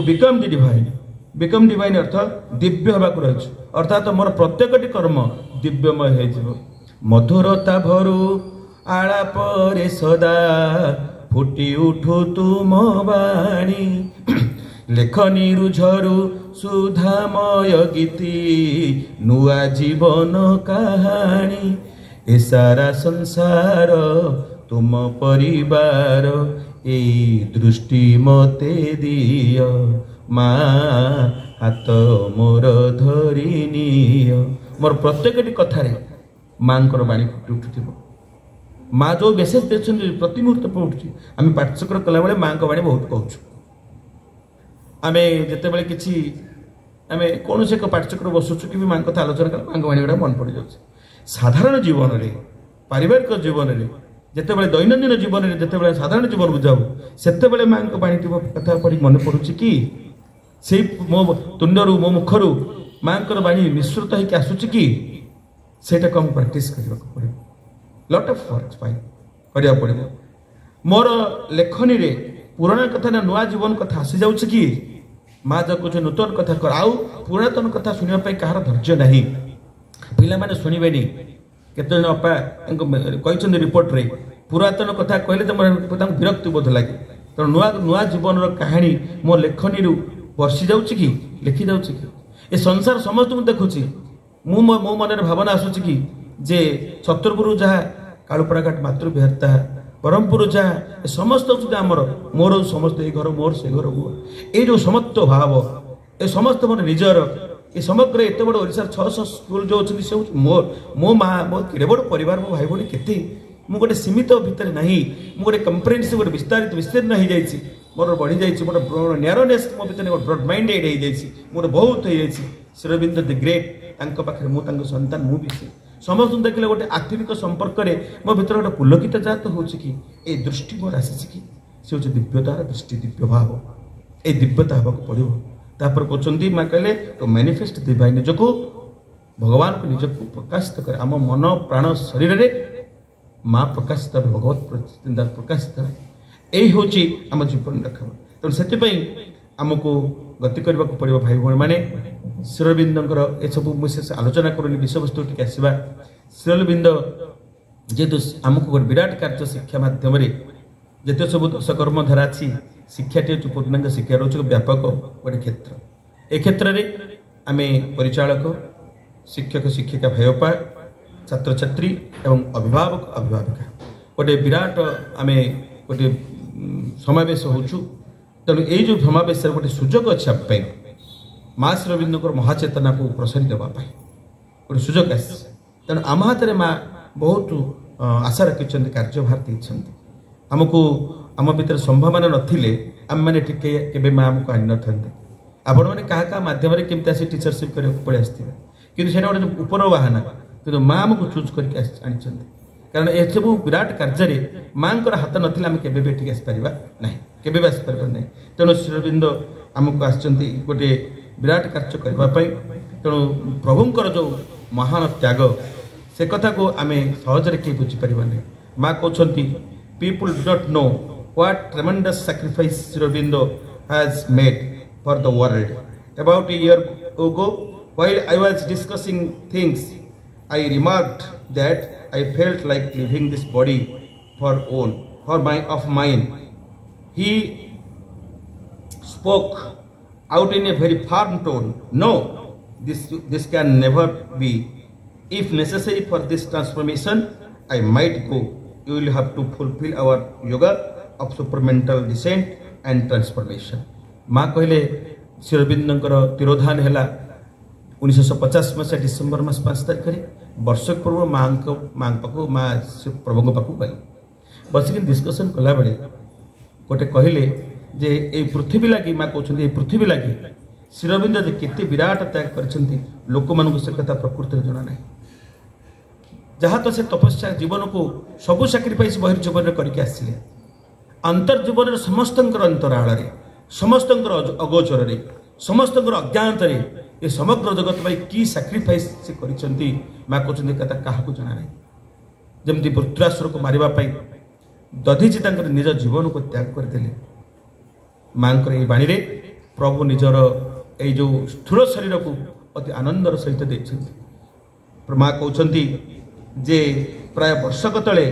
बिकम द डिवाइन अर्थ दिव्य हवा रही अर्थात मोर प्रत्येक कर्म दिव्यमय हो मधुरता भरू आलाप रे सदा फुटी उठू तुम बाणी लेखनी रुझरू सुधामय गीति नुआ जीवन कहानी ए सारा संसार तुम परिवार ए दृष्टि मते दिय माँ हाथ मोर धरिनिय मोर प्रत्येक कथार माँ बाणी फुटी उठुव माँ जो मेसेज देखते प्रति मुहूर्त पर उठुची आम पाठचक्र कला बेले माँ बाणी बहुत कहूँ आम जिते बड़े किसी आम कौन से एक पाठचक्र बसुचु कि माँ कथा आलोचना कला माँ बाणी गुड़ा मन पड़ जाए साधारण जीवन में पारिवारिक जीवन में जिते बड़े दैनंदिन जीवन में जिते साधारण जीवन को जाऊ से माँ बाणी कथा पढ़ी मन पड़ुची कि से मो तुंडरू मो मुखरू माँ बाणी मिश्रित होकर आसूची कि सेटा को प्रैक्टिस करने को पड़े लट ऑफ वर्क करा पड़ो मोर लेखनी रे पुराना कथा ना नुआ जीवन कथा आसी जाऊँ कि माँ जब कुछ नूतन कथा कर आउ पुरातन कथा शुणा कहार धैर्य नहीं पिला माने शुणवे केतन अपा कहते रिपोर्ट रे पुरातन कथा कहले विरक्ति बोध लगे तो नुआ नुआ जीवन कहानी मो लेखनी रू बसी जाऊँ कि लिखि जाऊँ कि ए संसार समस्त मुझे देखुची मो मन भावना आसूची कि जे छतरपुर जहाँ कालुपड़ा घाट मातृविहारता ब्रह्मपुर जहाँ समस्त आमर मोर समस्त ये घर मोर से घर ये जो समस्त भाव ये समस्त मोर निजर ये समग्र एत बड़ ओडिशा 600 स्कूल जो अच्छे से मोर मो माँ मो केड़े बड़ परिवार मो भाई भाई केते मु गोटे सीमित भितर नहीं मु गोटे कंप्रेहेंसिव गोटे विस्तारित विस्तीर्ण हो जाइए मोर बढ़ी जाइए मोर न्यारोनेस मो भितर ब्रॉड माइंडेड हो जाइए मोर बहुत हो जाइए श्रीअरविंद द ग्रेट पाखे मु संतान मु भी समस्त देखिले गोटे आत्मिक संपर्क में मो भर गोटे पुलकित जात हो कि दृष्टि मोर आसी कि से हूँ दिव्यतार दृष्टि दिव्य भाव ये दिव्यता हाँ पड़ो तापर कहते माँ कहले तो मैनिफेस्ट डिवाइन निजक भगवान को निजक प्रकाशित करे आम मन प्राण शरीर रे माँ प्रकाशित भगवत चिंता प्रकाशित यही हूँ आम जीवन रखा तेणु से आमको गति करने को पड़ो भाई भाई मैंने श्रीअरविंदर ये सब मुझे आलोचना करूनी विषय वस्तु टी आसवा श्रीअरविंद जेहेतु आमको गोटे विराट कार्य शिक्षा मध्यम जिते सब दशकर्म धारा अच्छी शिक्षाटी हूँ पूर्णांग शिक्षा रोच व्यापक गोटे क्षेत्र ए क्षेत्र में आम परिचालक शिक्षक शिक्षिका भाईपा छात्र छात्री एवं अभिभावक अभिभाविका गोटे विराट आम गोटे समावेश होचु तेणु ये जो समावेश गोटे सुजोग अच्छे माँ श्री अरविंद महाचेतना को प्रसारी देवाई गोटे सुजोग आस तेणु आम हाथ में माँ बहुत आशा रखी कार्यभार देती आमको आम भर संभावना नथिले आम मैंने टिके माँ आमको आनी न था आपण मैंने क्या मध्यम केमती आसी टीचरशिप कर पड़े आसते कि गोटे उपर बाहाना कि माँ आमको चूज करके आनी कारण ये सब विराट कार्य माँ हाथ नाला आम के आसपार ना के आसपार ना तेणु श्री अरविंद आमको आसते गोटे विराट कार्य करने तेणु प्रभुंर जो महान त्याग से कथा को आम सहजरे कहीं बुझीपर नहीं माँ कहते people do not know what tremendous sacrifice Shri Aurobindo has made for the world. About a year ago, while I was discussing things, I remarked that I felt like leaving this body of mine. He spoke out in a very firm tone. No, this can never be. If necessary for this transformation, I might go. You will have to fulfill our yoga of supramental descent and transformation. माँ कहले श्री अरविंद तिरोधान है 1950 मसीहा December मास 5 तारिख वर्ष पूर्व माँ पाख माँ प्रभु पाक गली बसिक डिस्कसन कला बेले गोटे कहले जे ये पृथ्वी लगी माँ कहते ये पृथ्वी लगी श्री अरविंद केते विराट त्याग कर लोक मान से कथा प्रकृति जना ना जहाँ तो से तपस्या जीवन को सबू साक्रिफाइस बहिर्जीवन करके आसिले अंतर्जीवन समस्त अंतराल समस्त अगोचर समस्त अज्ञात ये समग्र जगत पर कि साक्रिफाइस से करी माँ कहते कथा क्या जना ना जमी वृत्रासुर को मारवाई दधीची निज जीवन को त्याग करदे माँ ये बाणी प्रभु निजर ये जो स्थूल शरीर को अति आनंदर सहित देखते माँ कहते जे प्राय वर्षक तले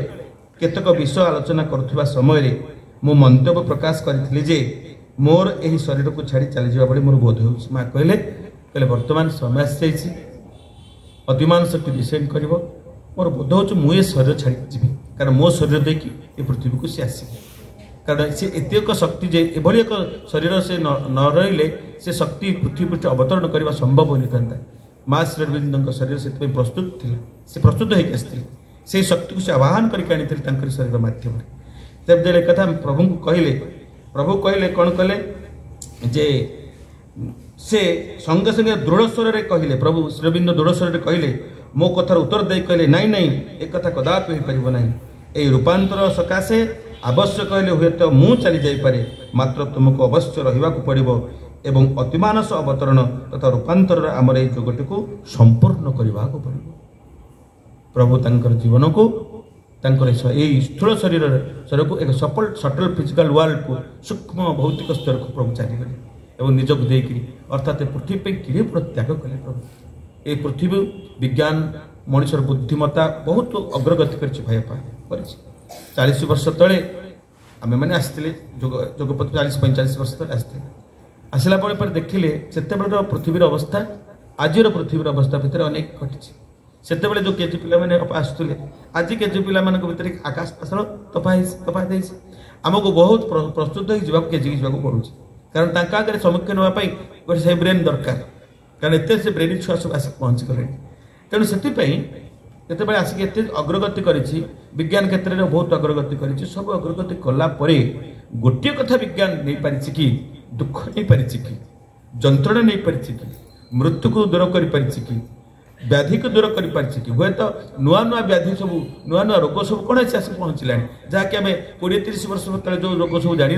केतक विषय आलोचना करुवा समय मु मंतव्य प्रकाश करी जे मोर यही शरीर को छाड़ी चली जावा मोर बोध हो माँ कहले वर्तमान समय आसी अतिमान शक्ति डिसेंड कर मोर बोध हो मुझे शरीर छाड़ी जी कारण मो शरीर देखी ये पृथ्वी को सी आस कारण सी एत शक्ति जे एभली एक शरीर से न रही से शक्ति पृथ्वी पृष्ठ अवतरण करने संभव हो था माँ श्री अरविंद शरीर से प्रस्तुत थी से प्रस्तुत होती से शक्ति को से आवाहन करके शरीर मध्यम जब कथा प्रभु को कहले प्रभु कहले कौन कहले जे से संगे संगे दृढ़ स्वर कहले प्रभु श्री अरविंद दृढ़ स्वर कहले मो कथार उत्तर दे कहले नाई नाई एक कथा कदापि हो पार ना यही रूपांतर सकाशे आवश्यक कहले हुए तो मु चली जापे मात्र तुमको अवश्य रहा पड़ो एवं अतिमानस अवतरण तथा रूपांतर आमर ये जोगटी को संपूर्ण करने को पड़ो प्रभु तंकर जीवन को स्थूल शरीर को एक सटल फिजिकल वर्ल्ड को सूक्ष्म भौतिक स्तर को प्रभु चलीगले और निजक देकर अर्थात पृथ्वी पर कि त्याग कले प्रभु ये पृथ्वी विज्ञान मनुष्यर बुद्धिमत्ता बहुत अग्रगति कर 40 वर्ष तले आम मैंने आसते जोगपथ 40-45 वर्ष तले आसते आसला देखिले से पृथ्वीर अवस्था आजर पृथ्वीर अवस्था भितर अनेक घटी से जो केजी पिला मैंने आसुले आज केजी पिला भितर आकाश पाताल तपाई आमको बहुत प्रस्तुत हो केजी की जावाक पड़ू कारण तांका आगे सम्मुखीन होगापी गोटे से ब्रेन दरकार कारण एत से ब्रेन छुआ सब आसिक पहुँची गले तेणु से आसिक एत अग्रगति करी विज्ञान क्षेत्र में बहुत अग्रगति करी सब अग्रगति कलापर गोटे कथा विज्ञान नहीं पारी कि दुख नहीं पारी कि जंत्रणा नहीं पारी कि मृत्यु को दूर कर व्याधि को दूर कर हे तो नुआ नुआ व्याधि सब नुआ नुआ रोग सब कौन आस पहुँचला जहाँकि आम 20-30 वर्ष तले जो रोग सब जान नी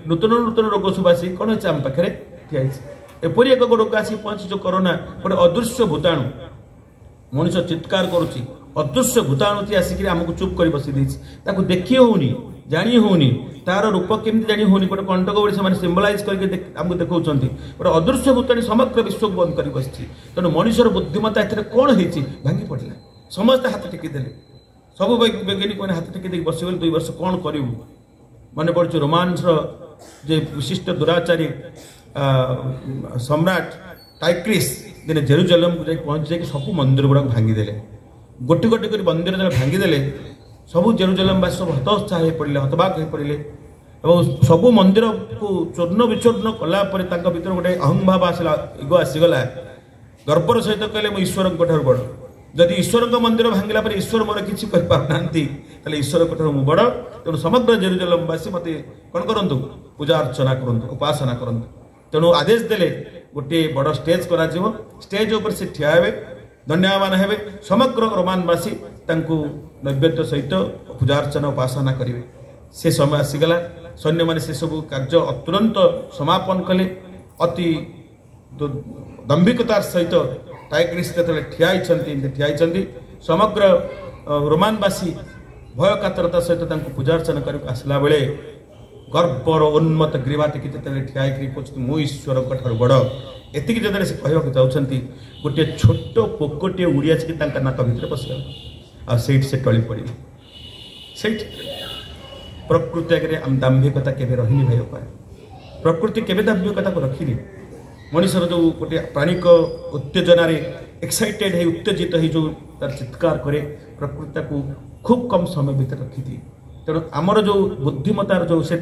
नूतन नूतन रोग सब आस कौन अच्छे आम पाखे एपरी एक रोग आसिक पहुँची जो कोरोना गोटे अदृश्य भूताणु मनुष्य चित्कार करुच्ची अदृश्य भूताणु आसिक आमको चुप कर बसी देखी होनी जानी होनी तार रूप केमती जानी होनी गोटे कंटक बड़ी से सिम्बलाइज करके देखा गोटे अदृश्य भूताणी समग्र विश्व को बंद कर बसी तेणु मनुष्यर बुद्धिमत्ता ए कौन हो भांगी पड़ा समस्ते हाथ टेकिदेले सब वैज्ञानिक मैंने हाथ टेकी बसीगले 2 वर्ष कौन करूँ मन पड़े रोमांसर जे विशिष्ट दुराचारी सम्राट टाइक्रिस दिने जेरुजालेम को पहुँची सब मंदिर गुड़ाक भांगीदेले गोटी गोटी कर मंदिर जब भांगीदे सबू जेरुजालेमवासी सब हतोत्साह हो पड़े हतबाक हो पड़े और सबू मंदिर को चूर्ण विचूर्ण कलापर भर गोटे अहंभाव आसला इगो आसीगला गर्वर सहित कहले मु ईश्वर बड़ जदि ईश्वर मंदिर भांगिला पर ईश्वर मोर किसी करना ईश्वर मु बड़ तेणु समग्र जेरुजालेमवासी मत कौन करूँ पूजा अर्चना करूँ उपासना करूँ तेणु आदेश देले गोटे बड़ स्टेज करा स्टेज उपर से ठिया हे धन्यवान हे समग्र रोमानवासी नैवेद्य सहित पूजा अर्चना उपासना करेंगे से समय आसीगला सैन्य मैंने से सब कार्य तुरंत समापन कले अति दंभिकतार सहित टाइग्रिस ठिया समग्र रोमानवासी भय कातरता सहित पूजा अर्चना कर आसला बेले गर्वर उन्मत ग्रीवा टेकी ठिया मु ईश्वर बड़ एति जगह से कहवाक चाहते गोटे छोट पोकटे उड़ी आसिक नाक भितर पशिगला से टली पड़े से प्रकृति आगे आम दाम्भिकता केवे रही भाई पाए प्रकृति केवे दाम्भिकता को रखी मनीषर जो गोटे प्राणिक उत्तेजना एक्साइटेड है उत्तेजित है जो तार चित्कार करे प्रकृति को खूब कम समय भीतर रखी थी तेणु आमर जो बुद्धिमतार जो से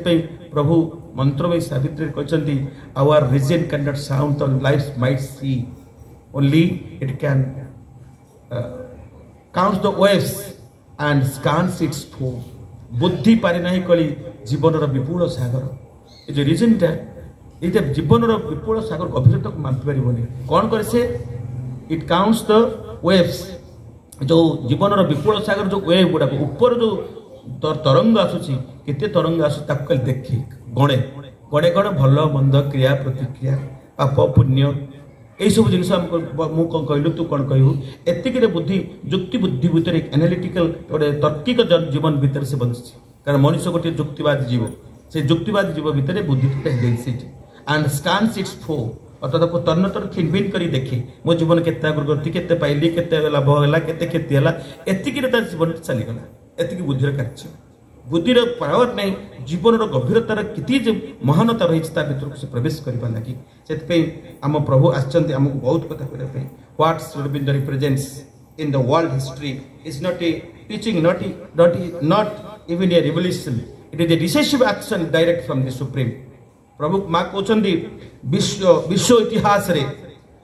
प्रभु मंत्रमयी सावित्री कहते our reason can not sound the life might sea only it can counts the waves and scans its foam बुद्धि पारि नहीं कली जीवन विपुल सागर ये जो रीजनटा ये जीवन विपुल सागर गभीरता को मापी पार कौन करे से इट काउंट्स द वेव्स जो जीवन विपुल सागर जो वेव गुड़ाक ऊपर जो तरंग आसूची केते तरंग आसू देखी गणे गणे गणे भल मंद क्रिया प्रतिक्रिया पाप पुण्य यही सब जिन मुझे कहलु तू कौन कहू एतिक बुद्धि युक्ति बुद्धि भितर एनालिटिकल गोटे तर्किक जीवन भितर से बंची कारण मनुष्य गोटे युक्तिवादी जीव से युक्तिवादी जीव भितर बुद्धि एंड स्कैन्स इट्स फो अर्थात तन्न तर छिनभिन कर देखे मो जीवन केते अग्रगति केते पाइली केते लाभ है केते क्षति है एतिक जीवन चलीगला एतिक बुद्धिर कार्य बुद्धिर पावर नहीं जीवन गभीरतार किति महानता रही भर से प्रवेश करने लगी से आम प्रभु आमको बहुत कथा करने what Shri Aurobindo represents in the world history is not a teaching not even a revolution it is a decisive action direct from the supreme प्रभु माँ कहते विश्व इतिहास रे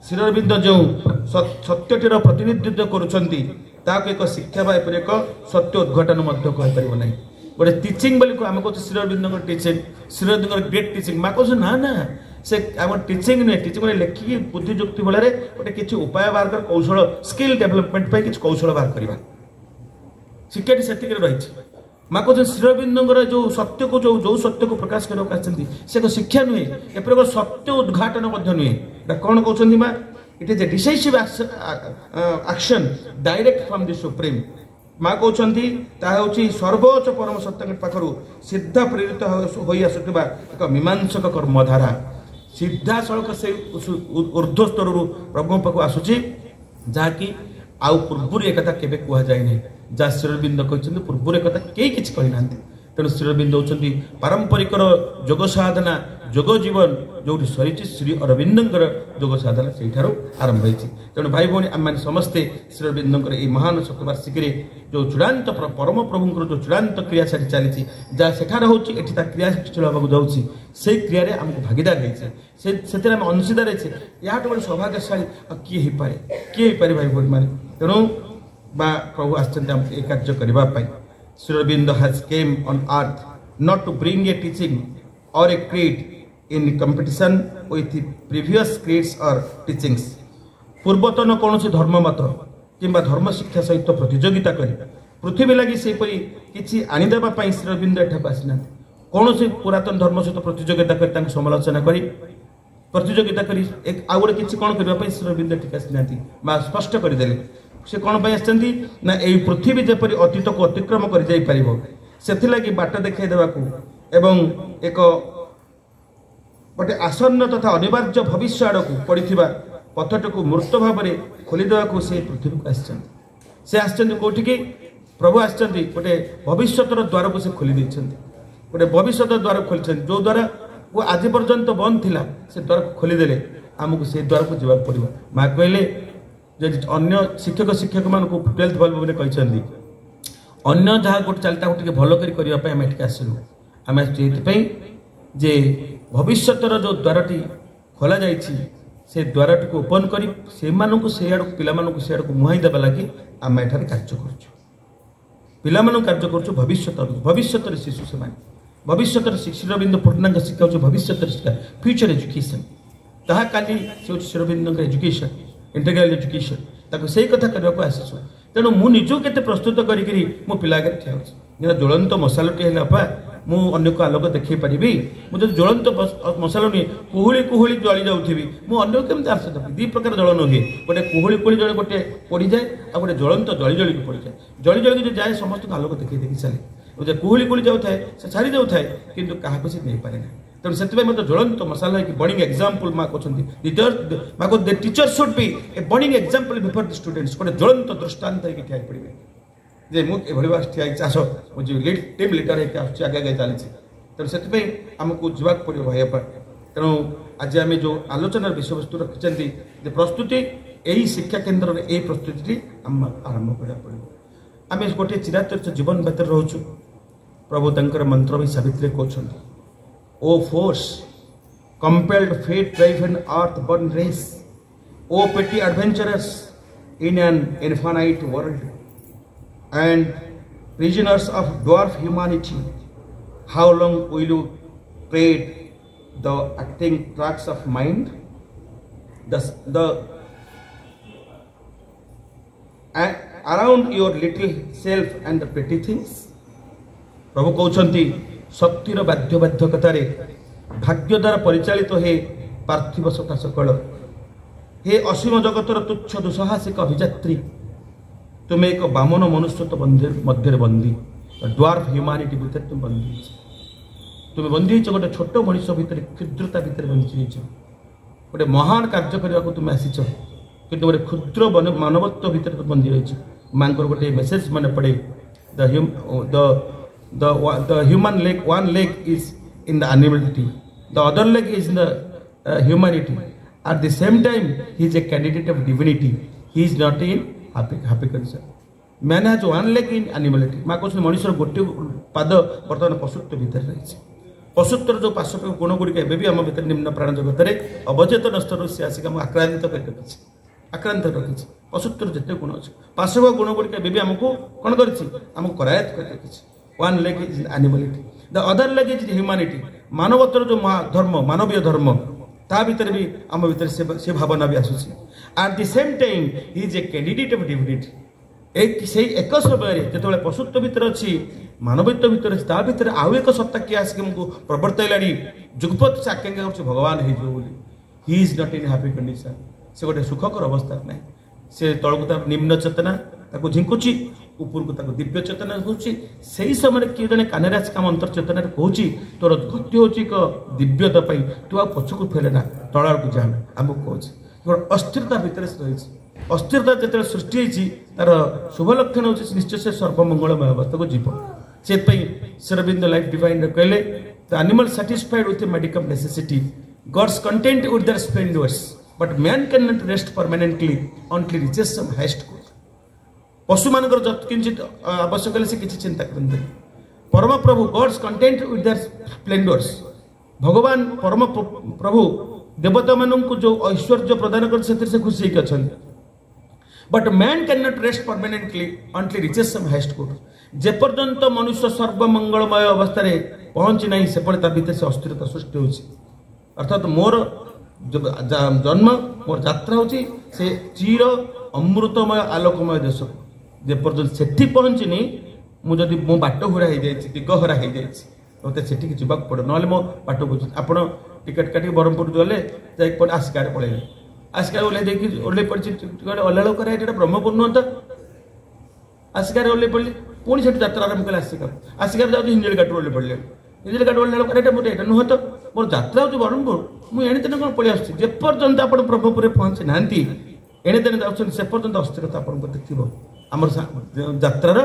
श्री अरविंद जो सत्यटीर प्रतिनिधित्व करुँच एक शिक्षा एक सत्य उद्घाटन कहीपर ना गोटे टीचिंग बोली आम कह Shri Aurobindo teaching Shri Aurobindo great teaching माँ कह ना ना से आम टीचिंग नुहे टीचिंग लेखिकी बुद्धि युक्ति बल गोटे किसी उपाय बाहर कर कौशल स्किल डेभलपमेंट किसी कौशल बाहर करवा शिक्षाटी से रही माँ कहते श्री अरविंद जो सत्य को जो सत्य को प्रकाश करने से शिक्षा नुहे एपर सत्य उद्घाटन नुहे कौन कहते माँ it is a decisive action direct from the supreme माँ कहते सर्वोच्च परम सत्य पाखर सीधा प्रेरित हो आसुवा एक मीमांसक कर्मधारा सीधा सड़क से ऊर्ध्व स्तर प्रभु पाक आसूची जहाँकि आउ पूर्व एक केवे कहुए ना जहाँ श्री अरविंद कहते पूर्व एक कई किसी कही ना तेणु श्री अरविंद होती पारंपरिक जोग साधना जोग जीवन जो सरी श्री अरविंद जोग साधना से आरंभ होती तेणु भाई भौणी आम समस्ते श्री अरविंद महान शतवार्षिक जो चूड़ान्त परम प्रभु जो चूड़ान्त क्रिया सारी चली जहाँ सेठार होती क्रियाशील होगा जाऊँगी से क्रिया आमको भागीदार होती अंशीदार होती या बड़े सौभाग्यशाली किए हो पाए भाई भौणी मैंने तेणु प्रभु आर्य कार्य करने Sri Aurobindo has came on earth not to bring a teaching or a creed in competition with the previous creeds or teachings. पूर्वतन कौन से धर्म मत किंबा धर्म शिक्षा सहित प्रतियोगिता कर पृथ्वी लगी से किसी आनीदेवा श्री अरविंद एठाक आसीना कौन से पुरातन धर्म सहित प्रतियोगिता कर समालोचना कर प्रतियोगिता कर आउ गोटे किसी कौन करने श्री अरविंद एठाक आसीना स्पष्ट करदे से कौन आसती ना यही पृथ्वी जपरी अतीत को अतिक्रम कर बाट देखा एवं एक गोटे आसन्न तथा अनिवार्य भविष्य आड़ को पड़ा पथटी को मूर्त भाव में खोलीदेवा से पृथ्वी को आसती कौटिकी प्रभु आसती गोटे भविष्यतर द्वार को से खोली गोटे भविष्य द्वार खोली जो द्वारा वो आज पर्यंत बंद थिला से द्वार को खोलीदे आमको से द्वार को जावाक पड़ो माँ कहले अन्य शिक्षक शिक्षक मान 12th बल्ब में कहते अन्य जहाँ गोटे चलता गोटे भल करने आसलु आम जे भविष्यतर जो द्वारटी खोल से द्वारटी को ओपन कर से पिला से मुहाई देवा लगी आम एठार कार्य पिला कार्य कर भविष्य शिशु से भविष्य श्रीरबिंद पट्टनायक शिक्षा हूँ भविष्य शिक्षा फ्यूचर एजुकेशन ताहा काली से श्रीरबिंद एजुकेशन इंटेग्राल एजुकेशन ताको सही कथा करने को आसीचु तेणु मु निजु केते प्रस्तुत करी मो पिला आगे ठिया होछि ज्वलंत मसालटी है अपा मु अन्य को आलोक देखई पारिबी मुझे ज्वलंत मसाला नहीं कुहुली कुहुली जली जाऊथि मु अन्य केमते आस दी प्रकार जलन हुए गोटे कुहुली कुहुली जल गोटे पड़ जाए आ गोटे ज्वलंत जली जली पड़ जाए जली जली जो जाए समस्त आलोक देखई देखी चले जो कुहुली कुहुली जाऊए से छाड़ी जाऊए किंतु क्या नहीं पारे ना तेणु से ज्वलंत मसाला है बर्निंग एग्जांपल माँ कहते the teacher should be a burning example before the students गोटे ज्वलंत दृष्टांत है ठिया पड़े जे मुझे ठिया आस मुझे टीम लीडर है आगे आगे चली तेणु से आमको जावाक पड़ो भाई तेणु आज आम जो आलोचना विषय वस्तु रखिंट प्रस्तुति यही शिक्षा केन्द्र में यही प्रस्तुति आम आरंभ करा पड़ो आम गोटे चिराचरित जीवन भितर रोचु प्रभु तंकर मंत्र भी सावित्री कहते O force, compelled fate drive an earth-born race. O petty adventurers in an infinite world, and prisoners of dwarf humanity, how long will you trade the acting tracks of mind? Around your little self and the petty things. प्रभु कहते शक्तिर बाध्य बाध्यकतार भाग्य द्वारा परिचालित हे पार्थिव सता सकल हे असीम जगतर तुच्छ दुस्साहसिक अभिजात्री तुम्हें एक बामन मनुष्यत्व मध्य बंदी ड्वार्फ ह्यूमानिटी भितर तुम बंदी तुम्हें बंदी गोटे छोट मनीष भितर क्षुद्रता भितर बंदी गोटे महान कार्य करने को तुम आसीच कि गोटे क्षुद्र मानवत्व भितर तुम बंदी रही माँ गोटे मेसेज मन पड़े the human leg, one leg is in the animality, the other leg is in the humanity. At the same time, he is a candidate of divinity. He is not in happy condition. Man has one leg in animality. माँ कहते मनुष्य गोटे पाद बर्तमान पशुत्व भितर रही पशुत्वर जो पार्श्व गुण गुड़िक एवं आम भर निम्न प्राण जगत में अवचेतन स्तर से आसिक आक्रांत कर रखी आक्रांत रखी पशुत्वर जिते गुण अच्छे पार्श्व गुण गुड़िक एवं आमको कौन करमको करायत कर रखी one leg is animality, the other leg is humanity. मानवतर जो धर्म मानवीय धर्म ता भीतर भी आम भीतर से भावना भी आसूसी at the same time he is a candidate of divinity एक समय जो पशुत्व भीतर अच्छी मानवीयत्व भीतर अच्छी ता भीतर आउ एक सत्ता किए आसिक आमको प्रवर्तैलानी जुगपत से आकांक्षा कर भगवान he is not in happy condition से गोटे सुखकर अवस्था ना से तौक निम्न चेतना झिंकुची ऊपर को दिव्य चेतना होची से समय किए जन कान आसिक आम अंतर चेतना कहूँ तोर गति हो दिव्यता तू आ पछक फेले ना तला को जाना आमको कहूँ अस्थिरता भितर रही अस्थिरता जो सृष्टि होती तार शुभ लक्षण हो निश्चय से सर्वमंगलमय अवस्था को जीव से श्रीरबिंद लाइफ डिवाइन कहले the animal satisfied with medical necessity gods content with their splendours but man can not rest permanently until reaches some highest good पशु मान किंचित आवश्यक से किसी चिंता करते परम प्रभु gods content with their splendours भगवान परम प्रभु देवता मान को जो ऐश्वर्य प्रदान कर खुशी अच्छा but man can not rest permanently until reaches some highest good जेपर्यंत मनुष्य सर्वमंगलमय अवस्था पहुंची ना से भीतर से अस्थिरता सृष्टि होती अर्थात मोर जन्म मोर यात्रा होची से चिर अमृतमय आलोकमय देश जेपर्यंत से पहुंचनी मुझे मो बाट हुरा हो जाए दिगहरा हो जाए मत से जावाक पड़े ना मो बाट बुझ आप टिकेट काटिक ब्रह्मपुर गले जाए आसिकार पलैले आसिकार ओल्ल पड़े अल्लाह कर ब्रह्मपुर नुह तो आसिकार ओल्ल पड़े पुणी से यात्रा आरंभ कले आसिकार आसिकार जाऊँ हिंजल घाट ओल्ल पड़े हिंजल घाट ओल्ला नुह तो मोर यात्रा हो ब्रह्मपुर मुझे एणे तेने कौन पलि आपर्यंत आप ब्रह्मपुर पहुँची ना एणे तेने जाऊँ से पर्यंत अस्थिरता आपको देखो आम यात्रार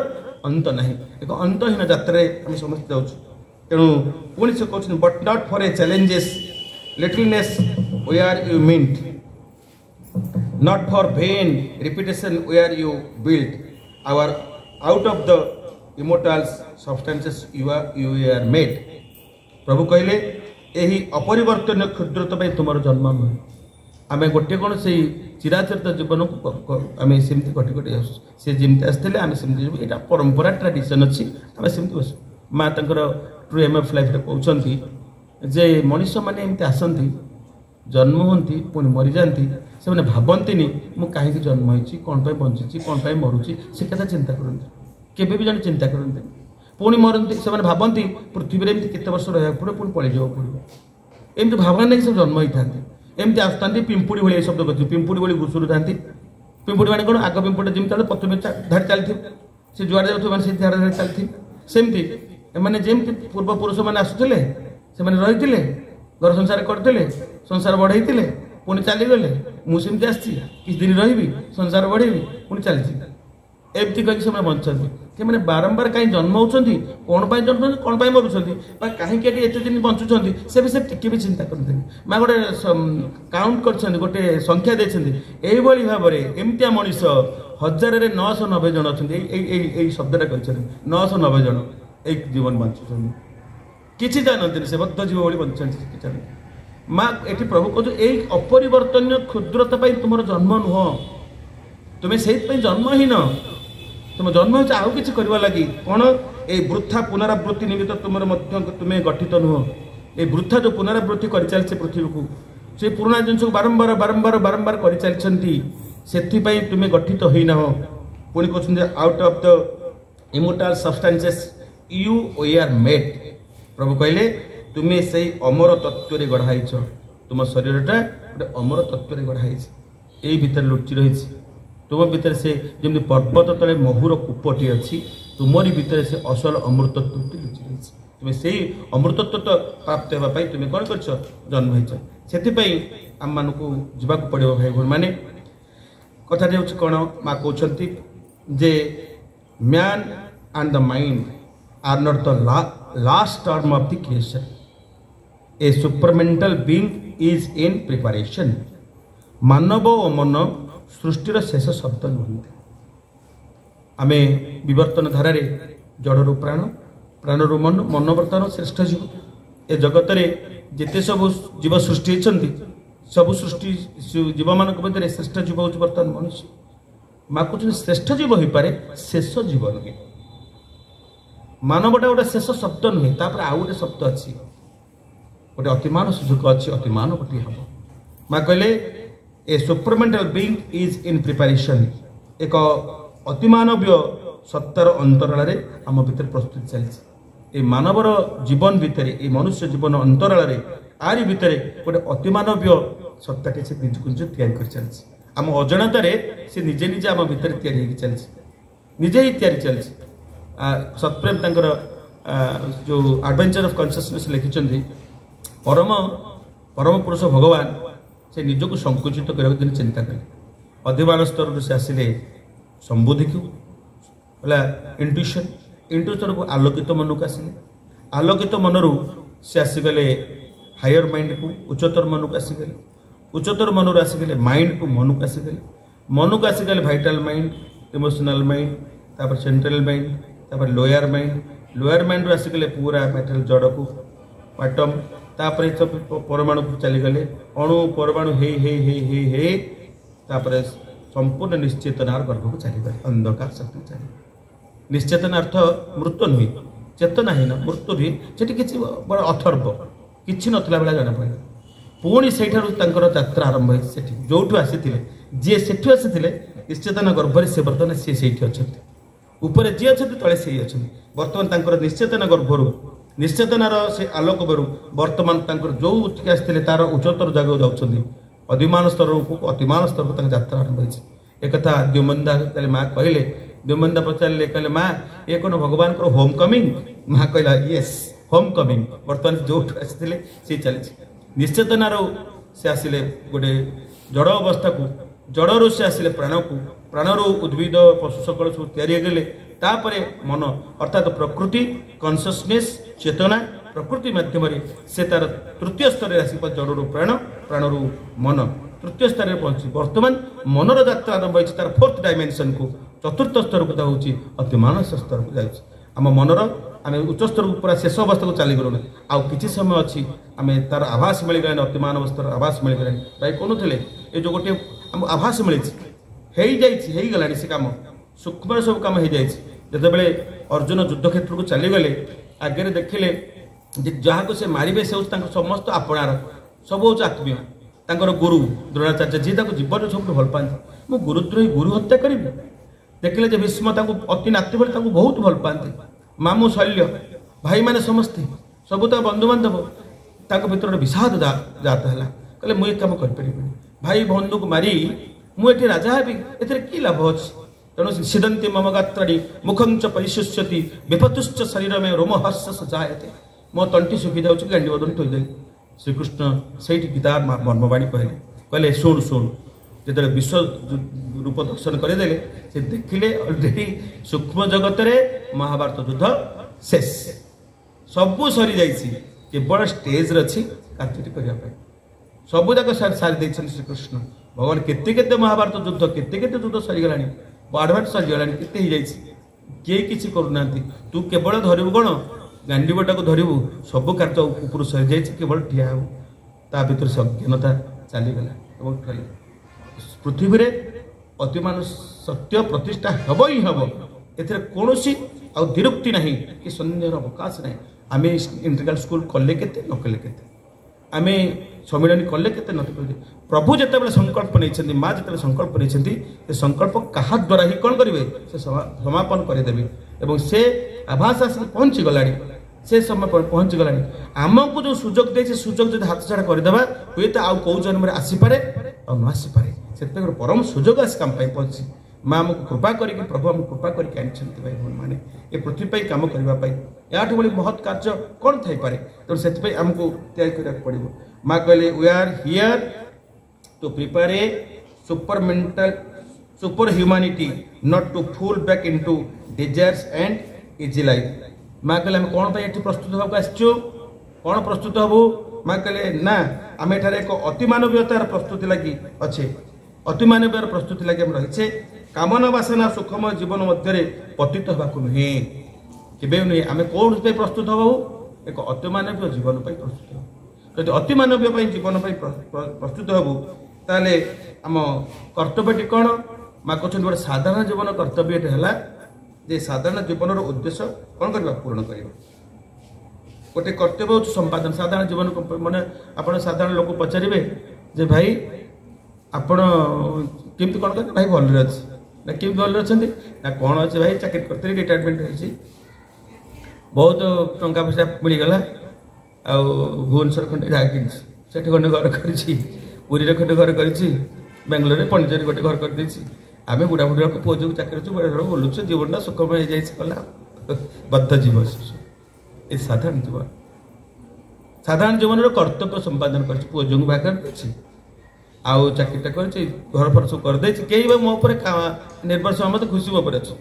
अंत ना एक अंतहीन यात्रा आम समस्त जाऊँ तेणु पुणी से कहते but not for a challenges littleness we are you meet not for vain repetition where you built our out of the immortal substances you are made. प्रभु कहले यही अपरिवर्तन क्षुद्रता पे तुम जन्म नुहे आम गोटे कौन से चिराचरित जीवन को आम सेमती घटी घटी सी जमी आसते आम सेमती यहाँ परंपरा ट्राडिशन अच्छी आम सेमती बस माँ ट्रू एम एफ लाइफ कहते जे मनीष मैंने एमती आसती जन्म होती पुणी मरी जाती से मैंने भावती मुझे कहीं जन्म होती कौन पर बंची कौन पर मरुची से कथा चिंता करते केवे भी जन चिंता करते पुणी मरती से भावती पृथ्वी में एमती केते वर्ष रहा पड़े पुणी पलि जाओ पड़ो एमती भावना नहीं सब जन्म होता एमती आसता पिंपुड़ी भाई शब्द कर पिंपुड़ी भाई घुसुर था पिंपुड़ी मैंने कौन आग पिंपुड़ी जमी प्रथम धाड़ी चलती से जुआड़े जाऊँ से धाड़े धाड़े चलती सेमती मैंने जमी पूर्वपुरुष मैंने आसुले से रही घर संसार करते संसार बढ़े पुणी चलीगले मुझे आसी किसी दिन रही संसार बढ़ेबी पुणी चलती एमती कहीं से बंचती कि मैंने बारंबार कहीं जन्म होती कौन पर जन्म कौन पर मरुंच कहीं एत दिन बंचुंट से विषय टिके भी चिंता करते माँ गोटे काउंट कर गोटे संख्या देखते यही भाव में एमतिया मनीष 1990 जन अच्छा शब्दटा कर 990 जन एक जीवन बंचुं किसी जानते से बद्ध जीव भाई बंचती माँ ये प्रभु कह यही अपरिवर्तन क्षुद्रता तुम जन्म नुह तुम्हें से जन्म ही न तुम जन्म हो आउ कि करवा लगी कौन ये वृथा पुनरावृत्ति निमित्त तुम्हें गठित नुह ये वृथा जो पुनरावृत्ति कर चलছে पृथ्वी को से पुराना जिन बारंबार बारंबार बारंबार कर चलती से तुम्हें गठित हो ना पुणी कहते out of the immortal substances you we are made प्रभु कहले तुम्हें से अमर तत्व रे गढ़ाई तुम शरीरटा गोटे अमर तत्व रे गढ़ाई यही भितर लुचि रही तुम भितर से जमी पर्वत तले महुर कूपटी अच्छी तुमरी भितर से असल अमृतत्व लुचि रही तुम्हें से अमृतत्व प्राप्त होगापाई तुम्हें कौन कर जन्म होती आम मान को जावाक पड़ो भाई भूण मैंने कथा कौन माँ कहते जे man and the mind are not the last term of the creation a supermental being is in preparation मानव और मन सृष्टिर शेष शब्द नुहति आमे विवर्तन धारे जड़रू प्राण प्राणरू मन मन बर्तमान श्रेष्ठ जीव ए जगत जिते सब जीव सृष्टि होती सब सृष्टि जीव मान मध्य श्रेष्ठ जीव हूँ बर्तमान मनुष्य माँ कहते श्रेष्ठ जीव हो पारे शेष जीव नुहे मानवटा गोटे शेष शब्द नुहे तापर आउ गोटे शब्द अच्छी गोटे अतिमान सुजुक अच्छी अतिमान गोटे हम माँ कहले a supermental being is in preparation एक अतिमानवीय सत्तार अंतराल आम भीतर प्रस्तुति चलती मानवर जीवन भितर ये मनुष्य जीवन अंतराल आरी भितर गोटे अतिमानवीय सत्ताटे से निज कर चलती आम अजाणत से निजे निजे आम भितर चलती निजे ही चलती सतप्रेम तंकर जो एडवेंचर ऑफ कॉन्शियसनेस लिखिं परम परम पुरुष भगवान से निजक संकुचित करने चिंता कले अधिमान स्तर से आसिले संबोधि को इंट्यूशन इंट्यूशन को आलोकित मन को आसिले आलोकित मनरू से आसीगले हायर माइंड को उच्चतर मन को आसीगले उच्चतर मनरू आसीगले माइंड को मन को आसीगले मन को आसीगले भाइटाल माइंड इमोशनल माइंड तापर सेंट्रल माइंड तापर लोअर माइंड आसीगले पूरा मेटल जड़ को एटम तापर सब परमाणु को चलीगले अणु परमाणु हे तापर संपूर्ण निश्चेतनार गर्भ को चलीगले अंधकार शक्ति चली निश्चेतना अर्थ मृत नुहे चेतना ही ना मृत्यु भी से किसी बड़ा अथर्व कि नथिला बेला जाना पड़ा पुणी से यात्रा आरंभ हो जो आसी जी से आसी निश्चेतना गर्भ से बर्तमान सी अच्छा ऊपर जी अच्छा तले से अच्छा बर्तमान निश्चेतना गर्भर निश्चेतनार से आलोक बरु बर्तमान जो उठिक आसते तार उच्चतर जगह जाऊँच अधिमान स्तर को अतिमान स्तर को यात्रा आरंभ हो एक द्योमंदा माँ कहले द्योमंदा पचारे कहले माँ ये कौन भगवान को होम कमिंग माँ कहला येस होम कमिंग बर्तमान जो आसते सी चली निश्चेतनार से आसिले गोटे जड़ अवस्था को जड़रू से आसिले प्राण को प्राणरू उद्भिद पशु सकल सब तैयारी तापरे मन अर्थात प्रकृति कॉन्शियसनेस चेतना प्रकृति माध्यम से तार तृतीय स्तर आस जड़रू प्राण प्राणरू मन तृतीय स्तर में पहुंची बर्तमान मनर यात्रा आरंभ होती तार फोर्थ डायमेंशन को चतुर्थ स्तर को हूँ अति मानस स्तर को जाऊँ आम मनर आम उच्च स्तर को पूरा शेष अवस्था को चलीगलु आउ कि समय अच्छी आम तार आभास मिलगला अति मानव स्तर आभास मिलगला भाई कहते ये जो गोटे आभास मिली गला से कम सूक्ष्म सब कम हो जाए जिते अर्जुन युद्ध क्षेत्र को चलीगले आगे देखिले जहाँ को से मारे से समस्त आपणार सब हूँ आत्मीय तांकर गुरु द्रोणाचार्य जी जीवन सब भल पाती मु गुरुद्रोही गुरु हत्या करी देखिले जे भीष्म अति नाती भली बहुत भल पाती मामू शल्य भाई माने समस्ते सब तो बंधुबांधव भर विषाद जात है कहले मुझे कम कर भाई बंधु को मारी मुझे राजा हेबी ए कि लाभ अच्छे तेणु सिदंती मम गात्राणी मुखं च परिशुष्यति विपतुश्च शरीर में रोमहर्ष जायते मो तंटी सुखी जाऊँ गांडी बदन थोदेली श्रीकृष्ण से गीतार मर्मवाणी कहले शुण शुण जो विश्व रूप दर्शन करदे से देखिले अलरेडी सूक्ष्म जगत रे महाभारत युद्ध शेष सबू सरी जाइए केवल स्टेज अच्छी कार्य करने सबू जाक सारी श्रीकृष्ण भगवान केते महाभारत युद्ध केते युद्ध सरीगला आडभांस सरीगला के किए किसी करूना तू केवल धरबू कौन गांडीबटा को धरबू सब कार्य ऊपर सरी जाइए केवल ठिया हो ता भर से अज्ञानता चलीगला पृथ्वी में अतिमान सत्य प्रतिष्ठा हम ही हम एथिरे कौनसी द्विरुक्ति ना कि सन्देह अवकाश ना आम इंटीग्राल स्कूल कले के न कले के आम सम्मिलन कले के न प्रभु जिते संकल्प नहीं माँ जिते संकल्प नहीं संकल्प क्या द्वारा ही कौन करेंगे से समापन करदेवे और से आभास आसिक पहुँची गला से समय पहुँची गला आमको जो सुजोग दे सुजोग जो हाथ छाड़ा करदे हुए तो आउ कौ जन्म आसीपे और न आसीपे से परम सुजोग आस कम पहुँची माँ आमको कृपा करके प्रभु आमको कृपा करके आनी भाई भूल मैंने ये पृथ्वी पर काम करने याठू भाई महत् कार्य कौन थाईपे तो से आमको तैयारी पड़ो माँ कहले we are here to prepare a super humanity not to fall back into desires and easy life माँ कहले आम कौन ये प्रस्तुत होगा आसचु कौन प्रस्तुत हबू माँ कहले ना आम एठारे एक अतिमानवीयतार प्रस्तुति लगी अच्छे अतिमानवीय प्रस्तुति लगी रही कामना बासना सुखमय जीवन मध्य पतित होगा नुहे के नुहे आम कौन प्रस्तुत हबू एक अतिमानवीय जीवन प्रस्तुत हो यदि अतिमानवीय जीवन प्रस्तुत हबू ताले आम कर्तव्यटी कौन माँ कहते गोटे साधारण जीवन कर्तव्य है जे साधारण जीवन उद्देश्य कौन करवा पूर्ण करवा गोटे कर्तव्य हूँ संपादन साधारण जीवन मैंने आप साधारण लोक पचारे जे भाई आपण केमती कौन कर भाई भल अच्छे ना केमी भल अच्छा ना कौन अच्छे भाई चाकरी करते रिटायरमेंट हो बहुत टंका पैसा मिलगला आ भुवनेश्वर खंडे जगह कि खंडे घर करी खंडे घर करी बेंगलोर में पंडिचेरी गोटे घर कर आम बुढ़ा बुढ़ा पुओ जो चाकरी अच्छे बुढ़ा बुढ़ा बोलुचे जीवन सुखमय होगा बद्ध जीवन ये साधारण जीवन साधारण जीवन कर्तव्य संपादन कर पुओ जो बाहर आउ चाकरीटा कर घर फर सब करदे कई मो निर्भर मत खुशी मो अच्छे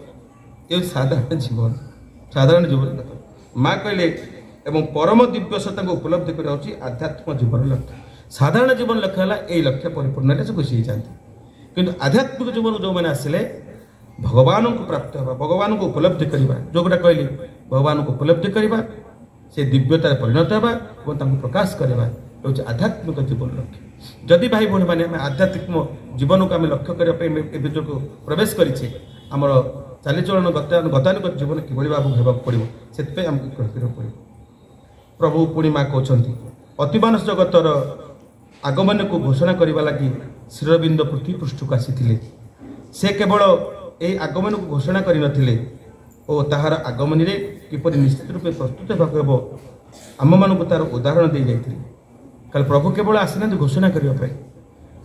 ये साधारण जीवन माँ कहले एवं परम दिव्य सत्ता को उपलब्धि कर आध्यात्मिक जीवन लक्ष्य साधारण जीवन लक्ष्य है यही लक्ष्य परिपूर्ण से खुशी होती किंतु आध्यात्मिक जीवन जो मैंने आसिले भगवान को प्राप्त होगा भगवान को उपलब्धि करवा जो गोटा कहली भगवान को उपलब्धि करवा से दिव्यतार परिणत होगा और प्रकाश करवा हूँ आध्यात्मिक जीवन लक्ष्य जदि भाई भौणी मैंने आध्यात्मिक जीवन को आम लक्ष्य करने को प्रवेश करें आमर चालीचलन गतानुगत जीवन किभली भाव होगा पड़ो से आमको पड़ो प्रभु पुणी माँ कहते अतिमानस जगतर आगमन को घोषणा करने लगी श्रीरबिंद पृथ्वी पृष्ठ को आसी से केवल ये आगमन को घोषणा करनथिले और ताहार आगमन रे किपरि निश्चित रूप प्रस्तुत होगा आम मान तार उदाहरण दे जाइए कल प्रभु केवल आसना घोषणा करने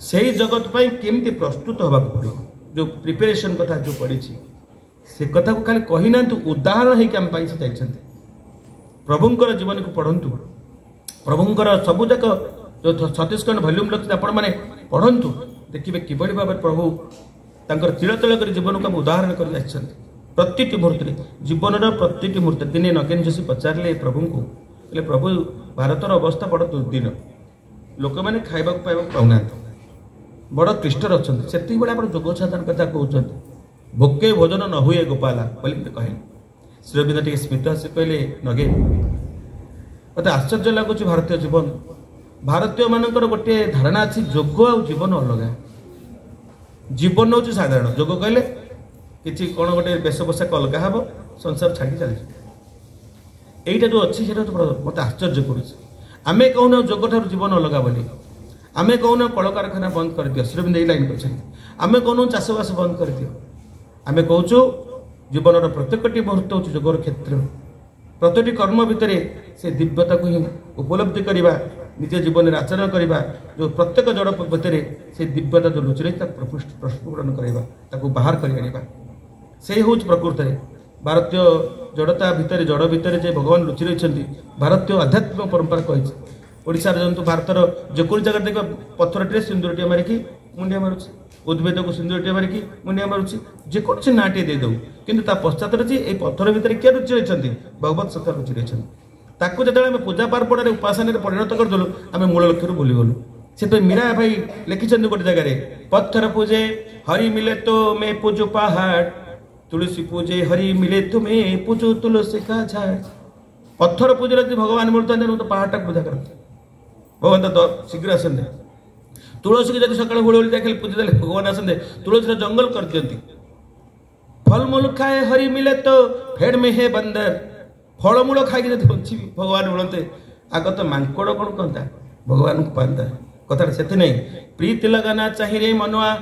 से जगत पर केमती प्रस्तुत होगा पड़ो जो प्रिपेरेसन कथा जो पड़ी से कथा को खाली कही ना उदाहरण होम से प्रभुंर जीवन को पढ़ंतु प्रभुंर सबुजाक जो 36 खंड भल्यूम लक्ष्य आपण मैंने पढ़ंतु देखिए किभली भाव प्रभु तांकर तिल तिल कर जीवन को उदाहरण कर प्रति मुहूर्त जीवन प्रति मुहूर्त दिने नगेन जोशी पचारे प्रभु को बोले प्रभु भारतर अवस्था बड़ दुर्दिन लोक मैंने खाइबा पाइबा पाऊना बड़ क्लिष्टर अच्छा से आप जोग साधन कथा कहते भोके भोजन न हुए गोपाला बोली कहले श्री अरविंद टे स्मित से कहले नगे मत आश्चर्य लगुच भारतीय जीवन भारतीय मानकर गोटे धारणा अच्छी जोग आ जीवन अलग जीवन हूँ साधारण जोग कहले कि कौन गोटे बेश पोशाक अलग हम संसार छाड़ी चली यहीटा जो अच्छी से मत आश्चर्य करें कहूना जोग ठार जीवन अलग बोली आमे कहूना कल कारखाना बंद कर दियो श्रीबिंद लाइन कर आम कहूँ चाषबास बंद कर दियो आम कहूँ जीवन प्रत्येक मुहूर्त हूँ जोगर क्षेत्र प्रति कर्म भितर से दिव्यता को ही उपलब्धि करवा निज जीवन में आचरण करवा जो प्रत्येक जड़ भितर से दिव्यता जो लुचि रही प्रस्फुटन करवा बाहर कर से हूँ प्रकृत में भारतीय जड़ता भितर जड़ भितर जे भगवान लुचि रही भारतीय आध्यात्मिक परंपरा कही ओडिशा जंतु भारतर जेकोसी जगह देख पत्थर सिंदूरटे मारिकी मुंडिया मारुच उद्भिद को सिंदूरटे मारिकी मुंडिया मारुच जेकोसी नाटे दे दौ कि पश्चात ये पत्थर भितर किए रुचि रही भगवत सत्ता रुचि रही ताकू जो पूजा पार्वण में उपासन परिणत करदेलु आम मूल लक्ष्य भूली गलु से मीरा भाई लिखिं गोटे जगह पत्थर पूजे हरि मिले तो मैं पूजू पहाड़ तुलसी पूजे हरि मिले तो मैं पूजू तुलसी का झाड़ पत्थर पूजे भगवान मिलता तो पहाड़ टाक पूजा करते भगवान तो शीघ्र आसते तुलसी की जब सकाल हुड़ी देखिए पूजा भगवान आसते तुलसी जंगल कर दिखती फलमूल खाए हरि मिले तो फेड़ में है बंदर फलमूल खाई बची भगवान मिलते आग तो मांकड़ कौन कहता भगवान को पाता कथा से नहीं प्रीति लगाना चाहिए रे मनुआ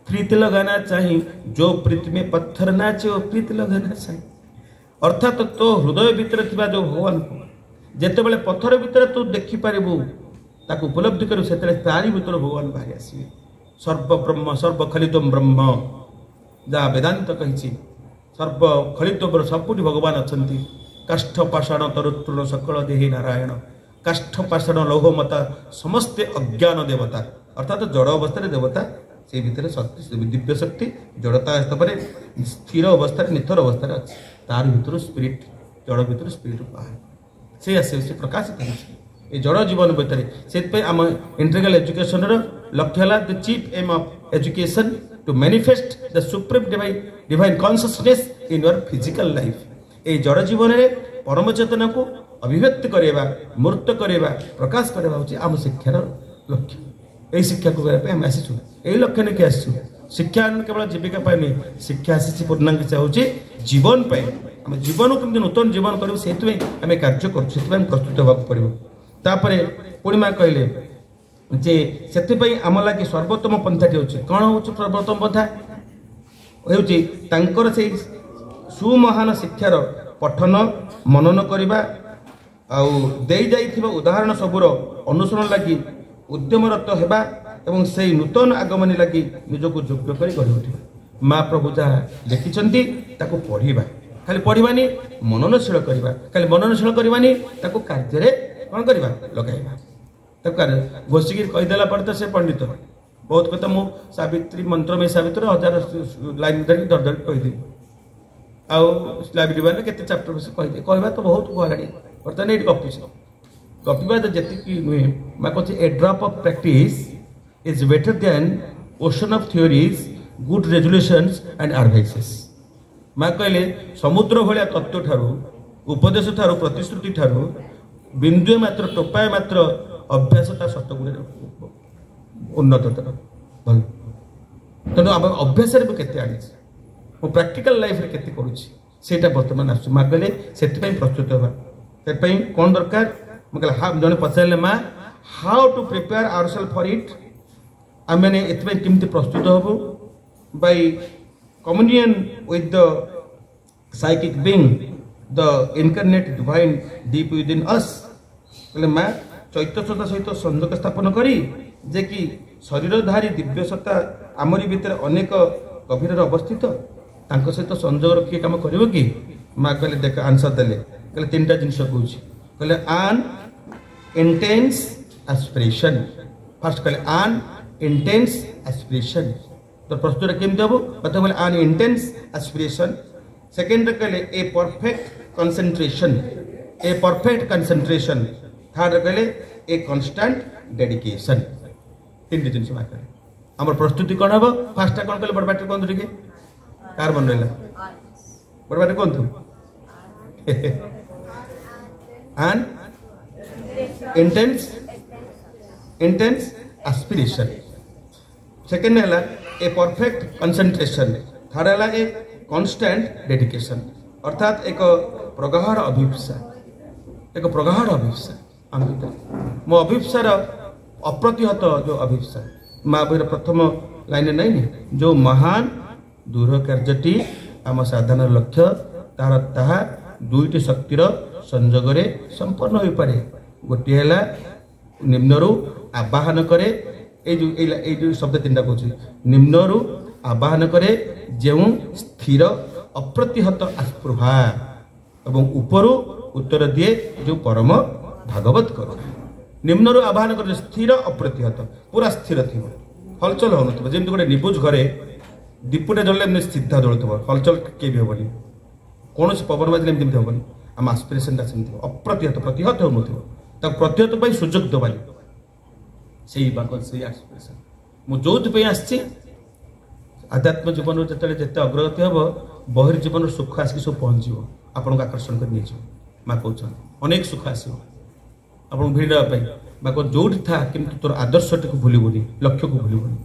प्रीति लगाना चाहिए जो प्रीति में पत्थर नाचे वो प्रीति लगाना चाहिए अर्थात तो हृदय भितर थी जो भगवान को जिते बड़े पत्थर भितर तू देखिपारू ताकू उपलब्धि करू से तारी भीतर भगवान बाहरी आसवे सर्वब्रह्म सर्वखलित ब्रह्म जहाँ वेदांत कही सर्वखलित सबुठ भगवान अच्छा काष्ठ पाषाण तरुतृण सकल देही नारायण काष्ठ पाषाण लौहमता समस्ते अज्ञान देवता अर्थात जड़ अवस्था देवता से भितर शक्ति दिव्य शक्ति जड़ता स्थिर अवस्था निथर अवस्था अच्छी तार भर स्पिरिट जड़ भर स्पिरिट बाहर से आसे से प्रकाशित ये जड़ जीवन भितर से आम इंटीग्रल एजुकेशन लक्ष्य है the chief aim of education to manifest the supreme divine consciousness in your physical life ये जड़ जीवन में परम चेतना को अभिव्यक्त करवा मूर्त करवा प्रकाश करवा हूँ आम शिक्षार लक्ष्य यही शिक्षा को आम आसीचु यही लक्ष्य नहीं आसचु शिक्षा केवल जीविका नहीं शिक्षा आसी पूर्णांग हूँ जीवन आम जीवन को नूतन जीवन करूँ से आम कार्य कर प्रस्तुत होगा पड़ो तापर पूर्णिमा कहले जे से आम लगे सर्वोत्तम पंथाटी होची कौन हो सर्वोत्तम पंथा होकर से सुमहान शिक्षार पठन मनन करवा उदाहरण सबूर अनुसरण लगी उद्यमरत होगा एवं से नूतन आगमनी लगी निजक योग्य कर गढ़ उठा माँ प्रभु जहाँ लिखिं पढ़ा खाली पढ़ानी मननशील करवा खाली मननशील करवानी कार्य कौन करवा लगाइबा घोषिकी कहीदेला पर तो से पंडित बहुत कथा मु सावित्री मंत्र में सावित्री 1000 लाइन धरिक धर कहीदेवी आईब्रेरी वाले केते चैप्टर से कहीदे कहवा तो बहुत गलाड़ी बर्तमान ये गपुच गपा तो जी नुहे मैं कहती a drop of practice is better than ocean of theories good resolutions and advices मैं कहले समुद्र भाया तत्व ठारू उपदेश ठारू प्रतिश्रुति ठारू बिंदुए मात्र टोपाए मात्र अभ्यासता शतगुण उन्नततर भल तेणु आम अभ्यास के आनी प्राक्टिकल लाइफ रे केते करूची सेटा वर्तमान आसु माँ कहले से प्रस्तुत होगा से कौन दरकार मैं कहले जड़े पचारे माँ how to prepare our self for it आम मैंने केमती प्रस्तुत हबू by communion with the psychic being the incarnate divine deep within us कहले माँ चैतन्यता सहित संयोग स्थापन करी जे कि शरीरधारी दिव्य सत्ता आमरी भितर अनेक गभीर अवस्थित तांको सहित संयोग रखी काम कर कि माँ कहले देख आंसर देले कहले 3टा जिनस कहूँ कहले आन इंटेंस एस्पिरेशन फर्स्ट कहले आन इंटेंस एस्पिरेशन तो प्रस्तुत केमती हम प्रथम कहले आन इंटेंस एस्पिरेशन सेकेंड कहले ए परफेक्ट कंसंट्रेशन थर्ड कहले ए कांस्टेंट डेडिकेशन 3 जिन आम प्रस्तुति कौन हम फास्ट कौन कले बड़ पार्टी कहतु टे कार मन रहा बड़ पार्टी कहतु एंड इंटेंस एस्पिरेशन सेकेंड है ए परफेक्ट कंसंट्रेशन थर्ड है ए कांस्टेंट डेडिकेशन अर्थात एक प्रगाढ़ अभिप्सा आम भीतर मो अभिप्सार अप्रतिहत जो अभिप्सा महावीर प्रथम लाइन नहीं जो महान दूर कार्यटी आम साधारण लक्ष्य तार ताहा दुईटी शक्तिर संजोग संपन्न हो पारे गोटे है निम्नरू आवाहन करे जो शब्द तीन कह निम्नरू आवाहन करे जो स्थिर अप्रतिहत आस्पृहा एवं उपरू उत्तर दिए जो परम भागवत करुणा निम्नरू आवाहन कर स्थिर अप्रतिहत पूरा स्थिर थी हलचल हो जमी गोटे निबुज घरे दीपटे जल्ले सीधा जलुव हलचल किए भी हेनी कौन पवन बाजिले जमी हेनी आम आस्पिरेसन अप्रतिहत प्रतिहत हो प्रतिहत सुजोग दबानी से आस्पिरेसन मुझे आसी आध्यात्म जीवन जो जिते अग्रगति हम बहिर्जीवन सुख आसिक सब पहुँच आपको आकर्षण कर माँ कहते अनेक सुख आसो आप भिड़ माँ कह जो था कि तोर आदर्श टी भूलबुनि लक्ष्य को भूलबुनि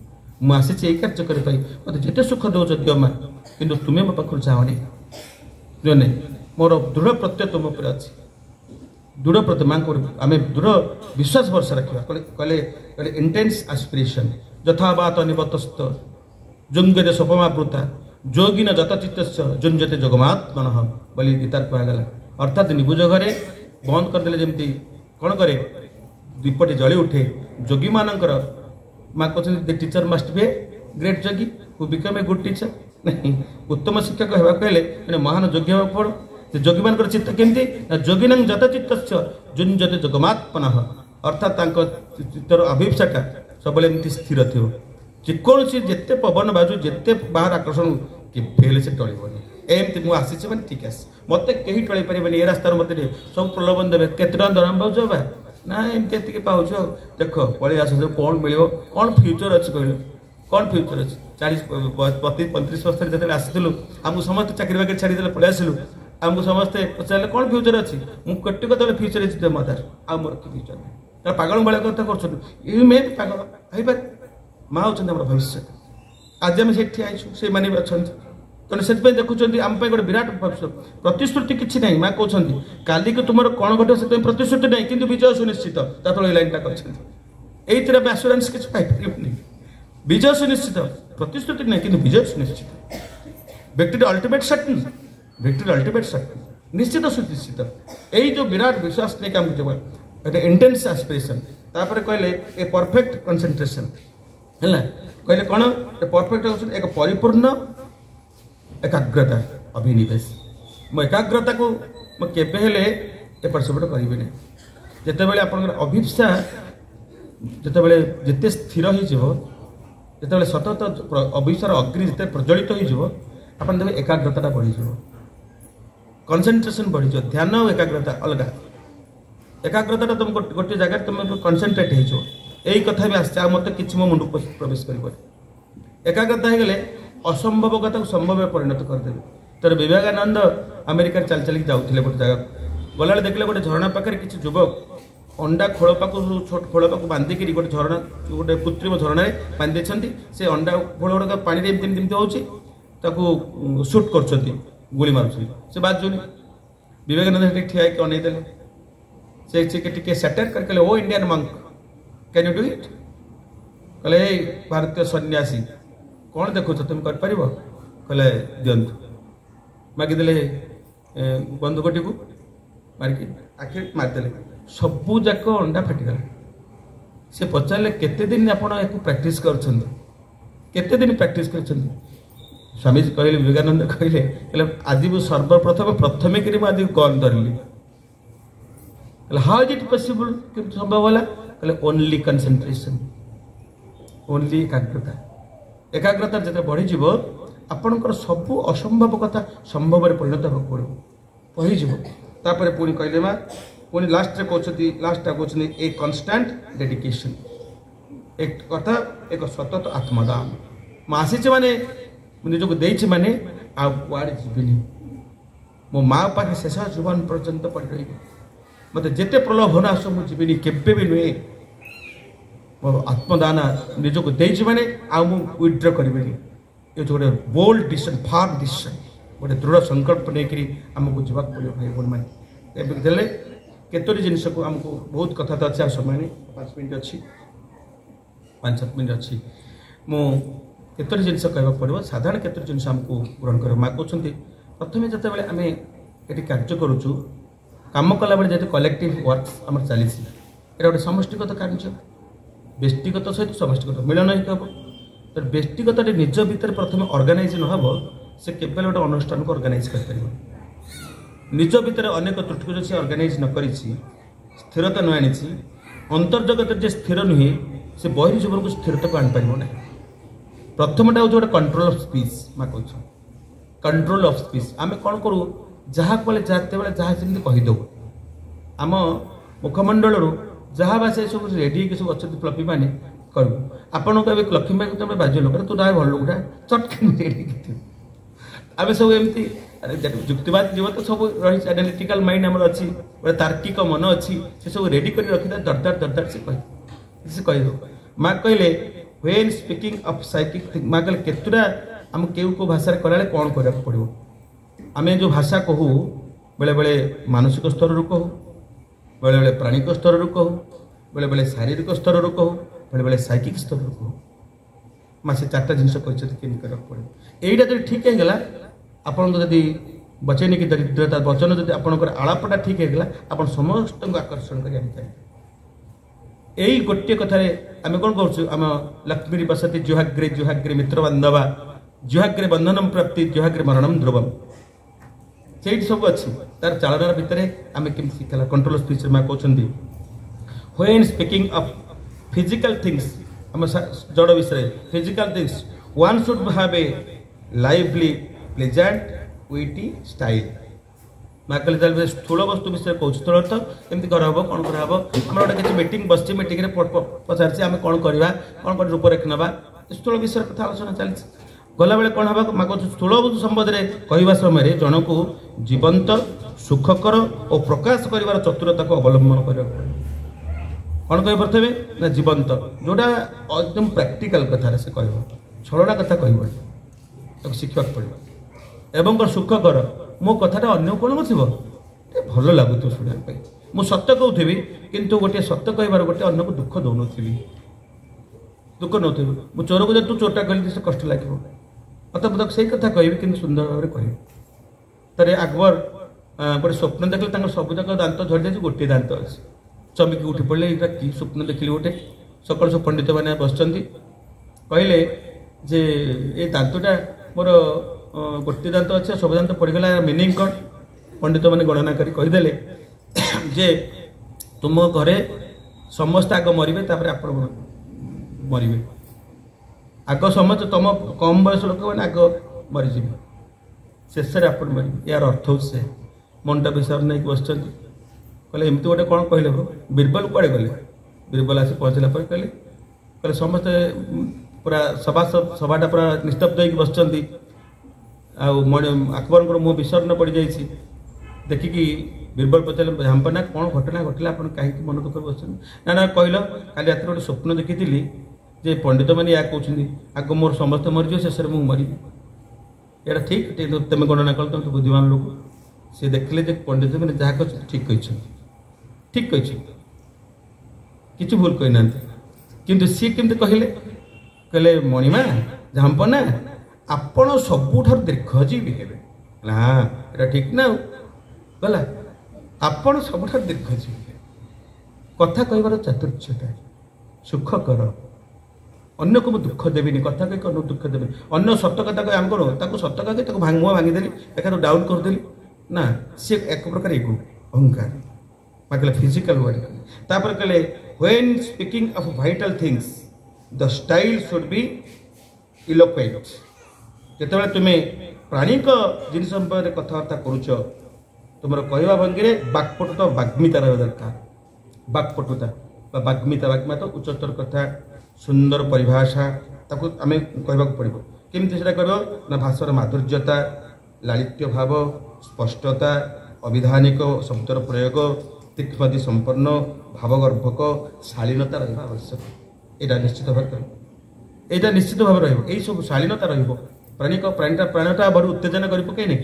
मुझे यही कार्य करने मत जिते सुख दौच दिव माँ कि तुम्हें मो पाखु चाहनी नहीं मोर दृढ़ प्रत्यय तुम उपर अच्छी दृढ़ प्रत्यय माँ को आम दृढ़ विश्वास भरसा रखा कहले इंटेंस एस्पिरेशन यथावात निबतस्त जुंगते स्वपमावृता जोगिन जतचित्त जुंजते जगमात्मन बोली गीतार कहगला अर्थात निबुज घरे बंद करदे जमी कौन करे दीपटी जली उठे जोगी मानकर माँ कहते the teacher must be great Jogi who become a good teacher नहीं उत्तम शिक्षक होगा कहले महान योग्य होगा पड़ो जोगी मान चित्त केमती जोगिन जतचित्त जुंजते जगमात्मन अर्थात चित्तर अभिप्साटा सब स्थिर थी जेकोसी जिते पवन बाजू जिते बाहर आकर्षण केले से टलबनी एमती मुझे आसी मैंने ठीक आस मत कहीं टल पारे ये रास्तार मत सब प्रलोभन देवे केते टका दरम पाच बा ना एमती एति पाच देख पलि आस कौन मिल कौन फ्यूचर अच्छे कहल कौन फ्यूचर अच्छे 40-35 वर्ष जो आसलु आमको समस्त चाकरी बाकरी छाड़ीदे पलि आसलु आमको समस्ते पचारे कौन फ्यूचर अच्छी मुझे कटे कत फ्यूचर अच्छी मतार आ मोर फ्यूचर नहीं पागल भाया कथा कर पागल हो पारे माँ होती भविष्य आज आम से ठिया से मानी अच्छा तेणु से देखुं आम गोटे विराट भविष्य प्रतिश्रुति किसी ना माँ कहते काली को तुम कौन घटे से प्रतिश्रुति नहीं कि विजय सुनिश्चित तले लाइनटा कर आश्योरेंस किसी विजय सुनिश्चित प्रतिश्रुति नहीं कि विजय सुनिश्चित व्यक्ति अल्टिमेट सर्टन निश्चित सुनिश्चित यही जो विराट विश्वास नहीं आम इंटेंस एस्पिरेशन तापर कहले ए परफेक्ट कंसंट्रेशन है कहले कौन परफेक्ट एक परिपूर्ण एकाग्रता अभिनिवेश मो एकाग्रता को केले एपट सेपट करी ना जिते बड़े आप अभिप्सा जिते जिते स्थिर होते सतत अभिप्सार अग्नि जिते प्रज्वलित हो देखे एकाग्रता बढ़ी कनसेंट्रेशन बढ़ी ध्यान और एकाग्रता अलग एकाग्रता तुम गोटे जगह तुम कनसेंट्रेट हो यही कथा भी आस मत कि मो मुंड प्रवेश कर एकाग्रता हो गले असंभव कथा संभव परिणत करदे तर विवेकानंद अमेरिका चल चल जाऊे गोटे जगह गला देखले गोटे झरणा पाखे किसी युवक अंडा खोलपाक छोट खोलपाक बांधिक गोटे झरणा गोटे कृत्रिम झरणा बांधि से अंडा खोल गुड़ाक पानी हो सुट कर गुली मार से बाजुनी विवेकानंद ठिया अनईदे से सेटर कर O Indian monk can you do it कहले भारतीय सन्यासी कौन देखु तुम कर कहले दिंतु मागिदे बंदूकटी को मारिक आखि मारिदे सबू जाक अंडा फाटिगला से पचारे केते दिन आप प्रैक्टिस करते दिन प्रैक्टिस कर स्वामी कहले विवेकानंद कहले आज सर्वप्रथम कि आज गन धरली हाउ इज इट पॉसिबल कि संभव है कहले ओनली कंसंट्रेशन ओनली एकाग्रता जिते बढ़ी आपणकर सबू असंभव कथा संभव परिणत होगा पड़ो पहीपर पुणी कहले माँ पुणी लास्ट कहते लास्ट कहते ए कन्स्टांट डेडिकेशन एक कथा एक सतत आत्मदान आसी माने निजक देछि माने आ कुआड़े जीविनी मो माँ पाखे शेष जीवन पर्यंत पड़ रही मत जिते प्रलोभन आस मुझे जीविनी केबे भी नुहे मो आत्मदान निजक देछि माने आ मु विथड्र करबेनी ये जो गोटे बोल्ड डिसीजन फार्म डिसीजन गोटे दृढ़ संकल्प नहीं आमको जावाक पड़ो भाई बोल मैंने देले केतोरी जिनस को आमको बहुत कथा तो अच्छे समय नहीं 5 मिनट अच्छी 5-7 मिनट अच्छी मु केतोरी जिनस कहवा पड़ो साधारण केतोरी जिनस आमको ग्रहण कर माँ कहते प्रथम जिते बड़े आम ये कार्य करुचु कम कला बेले जो कलेक्टिव वर्क आम चली गोटे समष्टिगत कार्य व्यक्तिगत सहित समष्टिगत मिलन ही हम तो व्यक्तिगत निज भितर प्रथम ऑर्गेनाइज न हो से केवल गोटे अनुष्ठान को ऑर्गेनाइज कर निज भितर अनेक त्रुटि को से ऑर्गेनाइज न करी स्थिरता न आनी अंतर्जगत जे स्थिर नुहे से बहिर जीवन को स्थिरता को आनीपर ना प्रथमटा हूँ गोटे कंट्रोल ऑफ स्पीच माँ कह कंट्रोल ऑफ स्पीच आम कौन करूँ जहाँ कले जाते बेले जहाँ सेमती कहीदे आम मुखमंडल जहाँ बा से सब रेडी सब अच्छा फ्लफी मैंने करूँ आपन कहे लक्ष्मी भाई तुम बाज्य लोक तू ना भल लोकटा चटकिन रेडी आम सब एमती जुक्तिवाद जीव तो सब रही एनालिटिकल माइंड आम अच्छी गोटे तार्किक मन अच्छी से सब रेडी कर रखी दरदार दरदार से कह माँ कहले when speaking of psychic thing माँ कहले केतुरा आम केउ को भाषा कला कौन करा पड़ो आम जो भाषा कहू बेले बेले मानसिक स्तर रू कहू बेले बेले प्राणिक स्तर रू कहू बेले बेले शारीरिक स्तर रू कहू बेले बेले साइकिक स्तर रू कहू माँ से 4टा जिन कहते करा पड़ो यहीटा जो ठीक है आपन जदि बचेनी की दरिद्रता वचन जब आपंकर आलापटा ठीक है आप समस्त आकर्षण कर यही गोटे कथार आम कौन करें लक्ष्मी बसती जुहाग्रे मित्र बांधवा जुहाग्रे बंधनम प्राप्ति जुहाग्रे मरणम ध्रुवम से सब अच्छी तार चालन भितर आम कमी शिखला कंट्रोल स्पीच माँ कहते when speaking of physical things आम जड़ विषय physical things one should have a lively pleasant witty style माँ कहते स्थूल वस्तु विषय कौच स्थूल अर्थ केमती करहब कौन करहब आम गोटे किसी मीटिंग बस मीटिंग पचार आम कौन करवा कौन कौन रूपरेख ना स्थूल विषय कथा आलोचना चलती गला बेले कौन हाँ माँ कहते स्थूल वस्तु संबंध में कहवा समय जन को जीवंत सुखकर और प्रकाश कर चतुरता को अवलंबन कर कौन कह प्रथमे ना जीवंत जोटा एकदम प्रैक्टिकल कथा से कह छलना कथा कह शिखा पड़ो एवं सुखकर मो कथाटा अन्य कौन कर भल लगुत शुणा मु सत्य कहूथी किंतु गोटे सत्य कहबार गोटे अन्य को दुख दौन दुख नौ मु चोर को जब तू चोरटा कहली से कष्ट लगे मतलब से कथा कहि कि सुंदर भाव कह तेरे अकबर गोटे स्वप्न देखले सबुजाक दांत झड़ी जाए गोटे दांत अच्छे चमकी उठी पड़े यहाँ कि स्वप्न देखिली गोटे सकाल सब पंडित मैंने बस कहले जे ये दांतटा मोर गोटे दांत अच्छे सब दांत पड़गला मिनिंग कौन पंडित मैंने गणना करदेले जे तुम घरे समस्त आग मरवे आप मरवे आग समस्त तुम कम बयस लोक मैंने आग मरीजी शेष में आप मरवे यार अर्थ से मनटा विषय नहीं बस कहले एमती गोटे कौन कहले बीरबल कड़े गले बीरबल आसी पहुँचला कहले कहले समस्ते पूरा सभाटा पूरा निस्तब्ध होगी बस अकबर को मुँह विसर्ण पड़ जाइए देखिकी बीरबल पचारे झांपना कौन घटना घटला आप कहीं मन दुख बस ना कहल काली रात गोटे स्वप्न देखी जे पंडित मैंने या कहते आग मोर समस्त मरीज शेष में मुझे मरबी यहाँ ठीक तुम गणना कल तुम बुद्धिमान लोग सी देखले जे पंडित मैंने जहाँ कह ठीक कही ठीक कही कि भूल कही ना कि सी केमती कहले कहले मणिमा झांपना आपण सबुठ दीर्घजीवी हे हाँ ये ठीक ना गला आपण सबुठ दीर्घजीवी कथा कहबार चातुर्यता सुख कर अन्य को दुख देवी कथा कही अन्य दुख देवी अन्य सत कथा कह आम कौन सत कह मुँह भांगीदेली एक डाउन करदेली ना सी एक प्रकार एगो अहंकार कहले फिजिकल वर्ड तापर कहले when speaking of vital things the style should B eloquent जिते तुम्हें प्राणिक जिन संपर्क कथबार्ता करुच तुम कहवा भंगी बाक्पटुता बाग्मिता रहा दरकार बाक्पटुता बाग्मिता बाग्मिता उच्चतर कथा सुंदर परिभाषा ताको आमे कहबाक पड़िबो केमति सेटा कहबो ना भाषार माधुर्यता लालित्य भाव स्पष्टता अविधानिक शब्दर प्रयोग तीक्ष्णति संपन्न भावगर्भक शालीनता रहा आवश्यक एटा निश्चित भाव एटा निश्चित भाव रही सब शालीनता प्राणीटा प्राणटा बड़ उत्तेजना कर पकई ना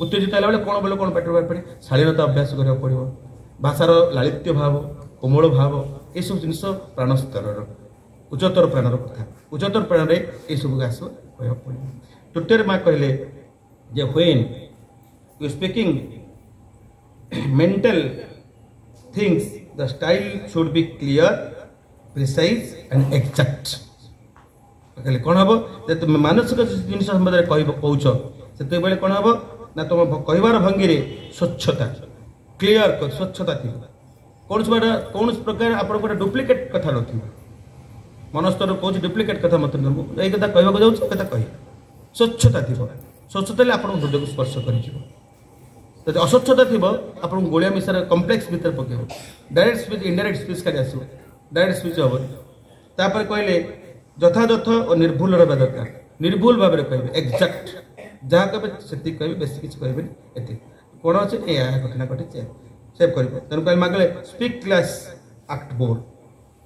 उत्तेजित है कौन बोले कौन पेट पड़े शालीनता अभ्यास करा पड़ो भाषार लालित्य भाव कोमल भाव ये सब जिन प्राण स्तर उच्चतर प्राणर कथा उच्चतर प्राण में ये सब आस कह पड़ो तृतीय माँ कहले जे when you speaking mental things the style should be clear precise and exact कहले कौन हम जे तुम मानसिक जिन संबंध में कौच से बेले कौन हम ना तुम कहबार भंगी में स्वच्छता क्लियर स्वच्छता थी कौन प्रकार आप डुप्लिकेट कथा न मनस्तर कौन डुप्लिकेट कथा मत यही कथा कहवाक जाऊँ कथा कह स्वच्छता थी स्वच्छता आप हृदय को स्पर्श कर अस्वच्छता थी आप गोलिया मिसार कम्प्लेक्स भितर पकेब डायरेक्ट स्पीच इनडायरेक्ट स्पीच खाली आस डायरेक्ट स्पीच हम तापर कहले यथायथ और निर्भुल रहा दरकार निर्भुल भाव में कहे एक्जाक्ट जहाँ कहे से कहे बेस किसी कहे ये कौन अच्छे या घटना घटी सेव कर तेणुक मागे स्पीक क्लास आक्ट बोर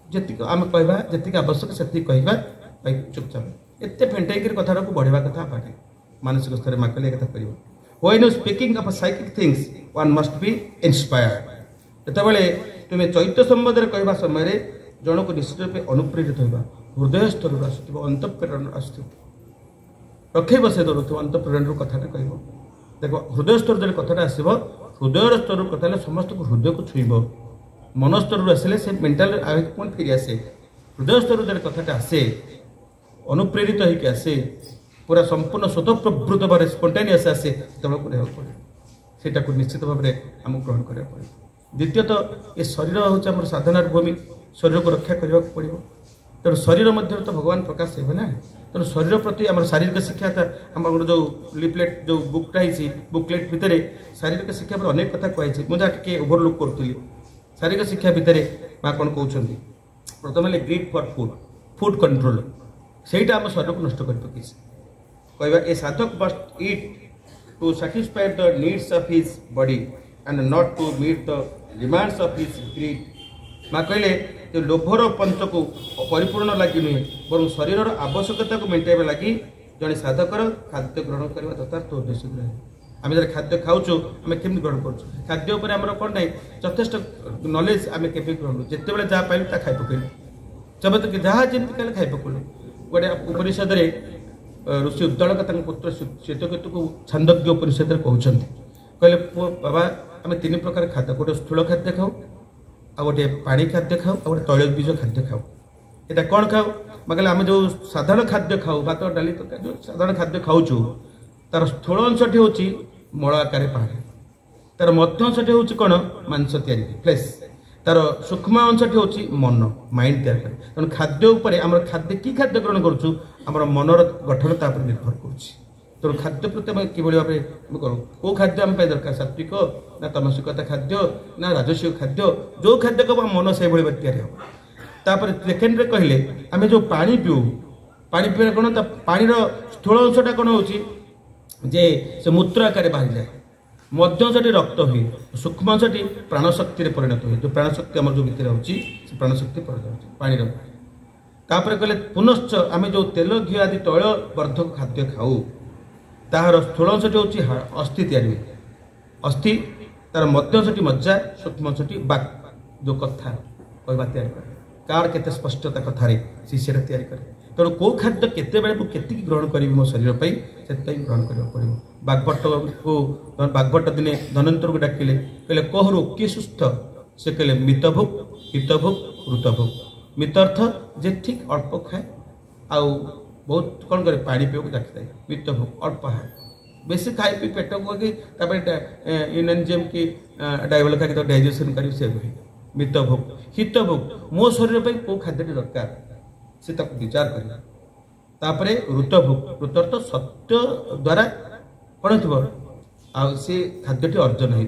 जी आम कहवा जी आवश्यक से कहवा चुपचाप एत फेंटाई कथा को बढ़ावा कथा पाटे मानसिक स्तर में मागले कथा कर when you speaking of psychic things one must be inspired जितेबाला तुम्हें चैत्य संबंध में कहवा समय जन को निश्चित रूप अनुप्रेरित होगा हृदय स्तर आसुव अंतप्रेरण आसुव रखेब से दौर अंतप्रेरण कथा कह देख हृदय स्तर जो कथा आसब हृदय स्तर कथा समस्त को हृदय को छुईब मन स्तर आसिले से मेंटाल पुणी फेरी आसे हृदय स्तर जो कथा आसे अनुप्रेरित होकर आसे पूरा संपूर्ण स्वतःप्रवृत्त भाव स्पंटेनियस आसे तक पड़े सेटा को निश्चित भाव में आमको ग्रहण करा पड़े द्वितीयतः ये शरीर हूँ साधनार भूमि शरीर को रक्षा करने पड़ो तेणु शरीर मध्य तो भगवान प्रकाश हे ना तेणु शरीर प्रति आम शारीरिक शिक्षा था आम जो लिफलेट जो बुकटा बुकलेट भितर शारीरिक शिक्षा पर अनेक कथा कही मुझे टे ओभरलुक करूँ शारीरिक शिक्षा भितर माँ कौन कहते प्रथम greed for food food control सेटा आम शरीर को नष्ट कर पकई कहवा a sadhak must eat to satisfy the needs of his body and not to meet the demands of his greed माँ कहले जो लोभर पंच को परिपूर्ण लगी नुहे बर शरीर आवश्यकता को मेटाइबा लगी जड़े साधकर खाद्य ग्रहण करने यथार्थ उद्देश्य रहे आम जो खाद्य खाऊँ आम केमी ग्रहण कर खाद्य उपर आम कौन ना यथेष नॉलेज आम के ग्रहण जिते जहाँ पाइलु ता खाई पकड़े जब जहाँ जमी कहे खाई पकड़े गोटे उपनिषद ऋषि उद्दलक पुत्र श्वेतकेतु को छांदोग्य उपनिषद कहते कहले पुओ बाबा आम तीन प्रकार खाद्य गोटे स्थूल खाद्य खाऊ आ गोटे पानी खाद्य खाऊ आ गोटे तैलबीज खाद्य खाऊ यहाँ कौन खाऊ मगले आम जो साधारण खाद्य खाऊ भात डाली जो साधारण खाद्य खाऊँ तार स्थूल अंशटी हूँ मल आकार पहाड़ तार मध्य अंशटी हूँ कौन मांस तैयारी फ्लेश तार सूक्ष्म अंशटी हूँ मन माइंड तैयार करे तेणु खाद्य उपर आम खाद्य कि खाद्य ग्रहण करूँ आम मनर गठन तापर निर्भर करुच्ची तेणु खाद्य प्रति आम कि भाव में करूँ कौ खाद्य आम दरकार सात्विक ना तमसिकता खाद्य ना राजस्विक खाद्य जो खाद्य कब मन से तैयारी हम तापर सेकेंड कहले आम जो पानी पीऊ पानी पीने कौन पानीर स्थूल अंशटा कौन हो से मूत्र आकार बाहरी जाए मध्य अंशटी रक्त हुए सूक्ष्म अंशटी प्राणशक्ति परिणत हुए जो प्राणशक्ति आम जो भितर होची प्राणशक्ति परिणत हो पानी तापर कहले पुनश्च आम जो तेल घी आदि तैल वर्धक खाद्य खाऊ तार स्थूल अंशटी हूँ अस्थि तैयारी हुए अस्थि तार मध्य अंशटी मज्जा सूक्ष्म अंशटी बाक जो कथा कहवा तैयारी करे कार केते स्पष्टता कथार शिष्य तैयारी करे तेणु कौ खाद्य केते केति ग्रहण करी मो शरीर से ग्रहण करने पड़ो बागभट्ट को बागभट्ट दिने धनंतर को डाकिले कहले कहरु किए सुस्थ से कहले मितभुक हितभुक ऋतभुक मित अर्थ जे ठीक अल्प खाए आउ बहुत कौन करे पानी पीवा डाकिଥାଏ मितभुक अल्प है बेसी खाई पी पेट को इनएनजियम की डायबल खाई डाइजेशन कर मितभुक हितभुक मो शरीर पर कौ खाद्य दरकार से विचार कर ऋतभुक ऋतर्थ सत्य द्वारा कौन थी से खाद्यटी अर्जन हो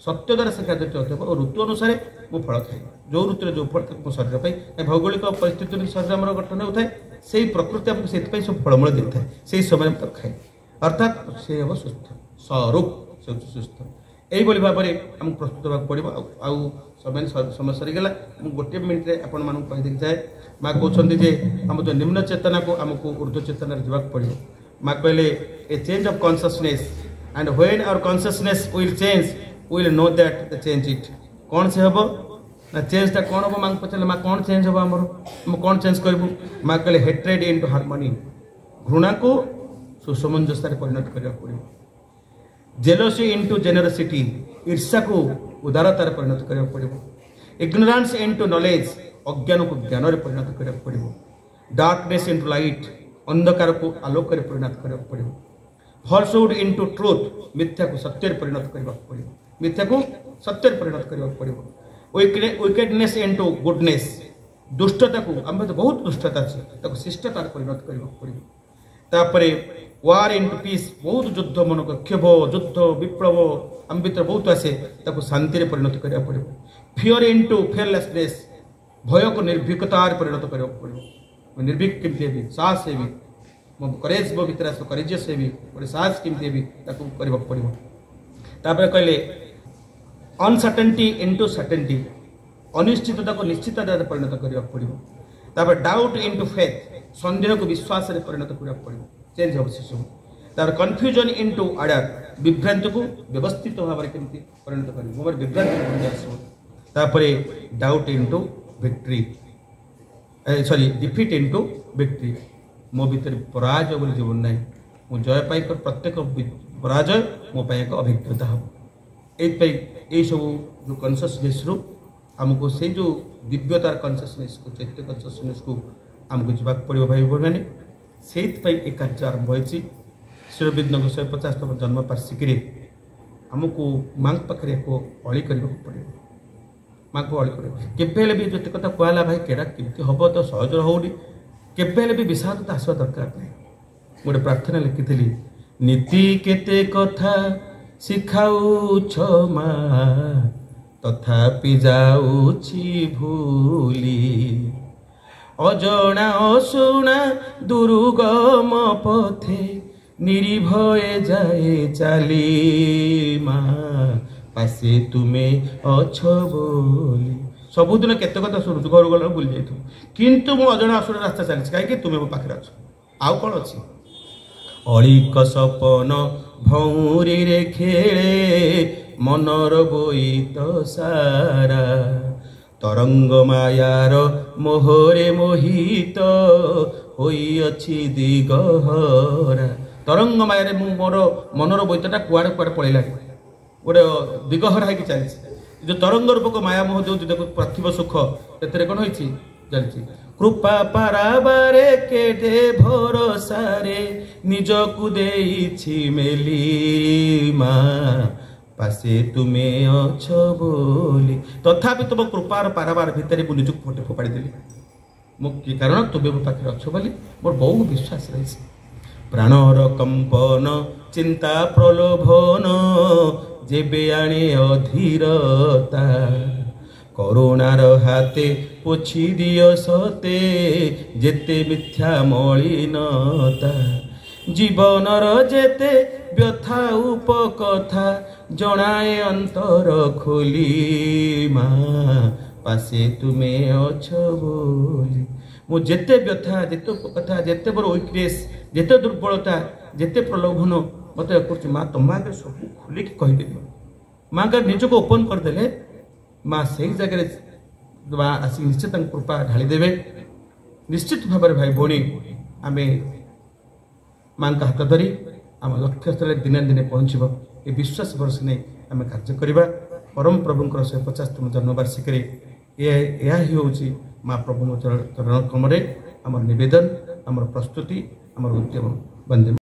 सत्य द्वारा से खाद्य होता है और ऋतु अनुसार मु फल खाए जो ऋतु जो फल मो शरीर पर भौगोलिक परिस्थिति शरीर आम गठन होता है से प्रकृति आमको से सब फलमूल देता है से समय खाए अर्थात से हम सुस्थ स्वरूप से सुस्थ यही भाव में आमको प्रस्तुत होगा पड़ो समय सरीगला गोटे मिनिट्रे आपण मानक कहीदे जाए माँ कहते जे आम जो निम्न चेतना को आमको ऊर्ध्व चेतन जावाक पड़ो माँ कहले a change of consciousness and when our consciousness will change will know that the change it कौन से हम ना चेंजटा कौन हम माँ पचारे माँ कौन चेंज हम आमर आम कौन चेंज करूँ माँ कहले हेट्रेड इनटू हार्मोनी घृणा को सुसमंजस परिणत करने पड़ो जेलोसी इनटू जेनरसिटी ईर्षा को उदारतार परिणत करने पड़ो इग्नोरेंस इनटू नॉलेज अज्ञान को ज्ञान में परिणत करने पड़ो डार्कनेस इनटू लाइट अंधकार को आलोक में परिणत करने पड़ो फॉल्सहुड इनटू ट्रुथ मिथ्या को सत्य परिणत करने पड़ो मिथ्या को सत्य परिणत करने पड़ो विकेडनेस इनटू गुडनेस दुष्टता को आम तो बहुत दुष्टता अच्छे शिष्टतार परिणत करने पड़ो तापर वार इनटू पीस बहुत युद्ध मन को क्षोभ युद्ध विप्लव आम भर बहुत आसे शांति परिणत करने पड़ो फियर इनटू फियरलेसनेस भय को निर्भीकतार परिणत करने पड़ो निर्भीक केमती साहस है मो करेज मो भर आस करेजियस है गोटे साहस केमती करने पड़ो तापर कहले अनसर्टेनिटी इनटू सर्टेनिटी अनिश्चितता को निश्चितता परिणत करने पड़ो तापर डाउट इनटू फेथ संदेह को विश्वास में परिणत करने पड़ो चेंज हम से सब तार कन्फ्यूजन इनटू आर्डर विभ्रांति को व्यवस्थित भाव में केमती परिणत कर मोबाइल विभ्रांति आसो तापर doubt into victory sorry defeat into victory मो भीतर पराजय बोली जीवन ना मु जय पाई प्रत्येक पराजय मो एक अभिज्ञता हम ये सब जो कॉन्शियसनेस रु आमको से जो दिव्यतार कॉन्शियसनेस को चैत्य कॉन्शियसनेस को आमको जावाक पड़ो भाई भाई मैंने से कार्य आरंभ होती शिवविद्न 150तम जन्म वार्षिकी आमको माँ पाखे अली करने पड़ो माँ को अली कर भी जो कथा कहला भाई केड़ा केमती हम तो सहज होनी केबेले भी विषादता आसवा दरकार नहीं गोटे प्रार्थना लिखी नीति केते कथा शिखाउछ माँ तथापि जाउछि भूली अजना अशुणा दुर्गम पथे निरीभये जाए चली माँ पासे तुमे अछ बोली सबुदिन केते कथा शुणुछु घर गला भूली जाइथु किंतु मो अजना अशुणा रास्ता चली कहीं तुम्हें मो पाखे अछ आउ कौन अच्छी अलिक सपन भौरी रे खेले मनर बोईत सारा तरंग मायार मोहरे मोहित होइअछि दिगहरा तरंग मायारे मोर मनर बोईतटा कुआड़े कुआड़े पड़ेला गोटे दिगहरा है चली जो तरंग रूपक माया मोह जो देखो पार्थिव सुख एते कौन होइछि चलछि कृपा पाराबारे केडे भरोसारे निजकु देइछि मेली माँ पासे तुमे अछ बोली तथापि तुम कृपार पाराबार भितर मु निजक फोटे फोपाड़ी देली मो कि कारण तुमे मो पाखे अछ बोली मोर बहु विश्वास रही प्राणर कंपन चिंता प्रलोभन जेबे आणे अधीरता करुणार हाथे पोछि दियो सते जेते मिथ्या मलिनता जीवनर जेते व्यथा उपकथा जनाए अंतर खोली माँ पासे तुमे अछ बोली मो जेते व्यथा जेते उपकथा जेते बड़ वीकनेस जेते दुर्बलता जेते प्रलोभन मत कर माँ तुम आगे सब खोलिक कहीदेवी माँ का निजक ओपन करदे माँ से जगह माँ आसिक निश्चित कृपा ढालीदेवे निश्चित भाव में भाई भौणी आम माँ का हाथ धरी आम लक्ष्य स्थल दिने दिने पहुँचब ये विश्वास भरोसा नहीं आम कार्य करवा परम प्रभुंर 150तम जन्मवार्षिकी यह ही हूँ माँ प्रभु चरण क्रम आम नवेदन आम प्रस्तुति आम उद्यम वंदे।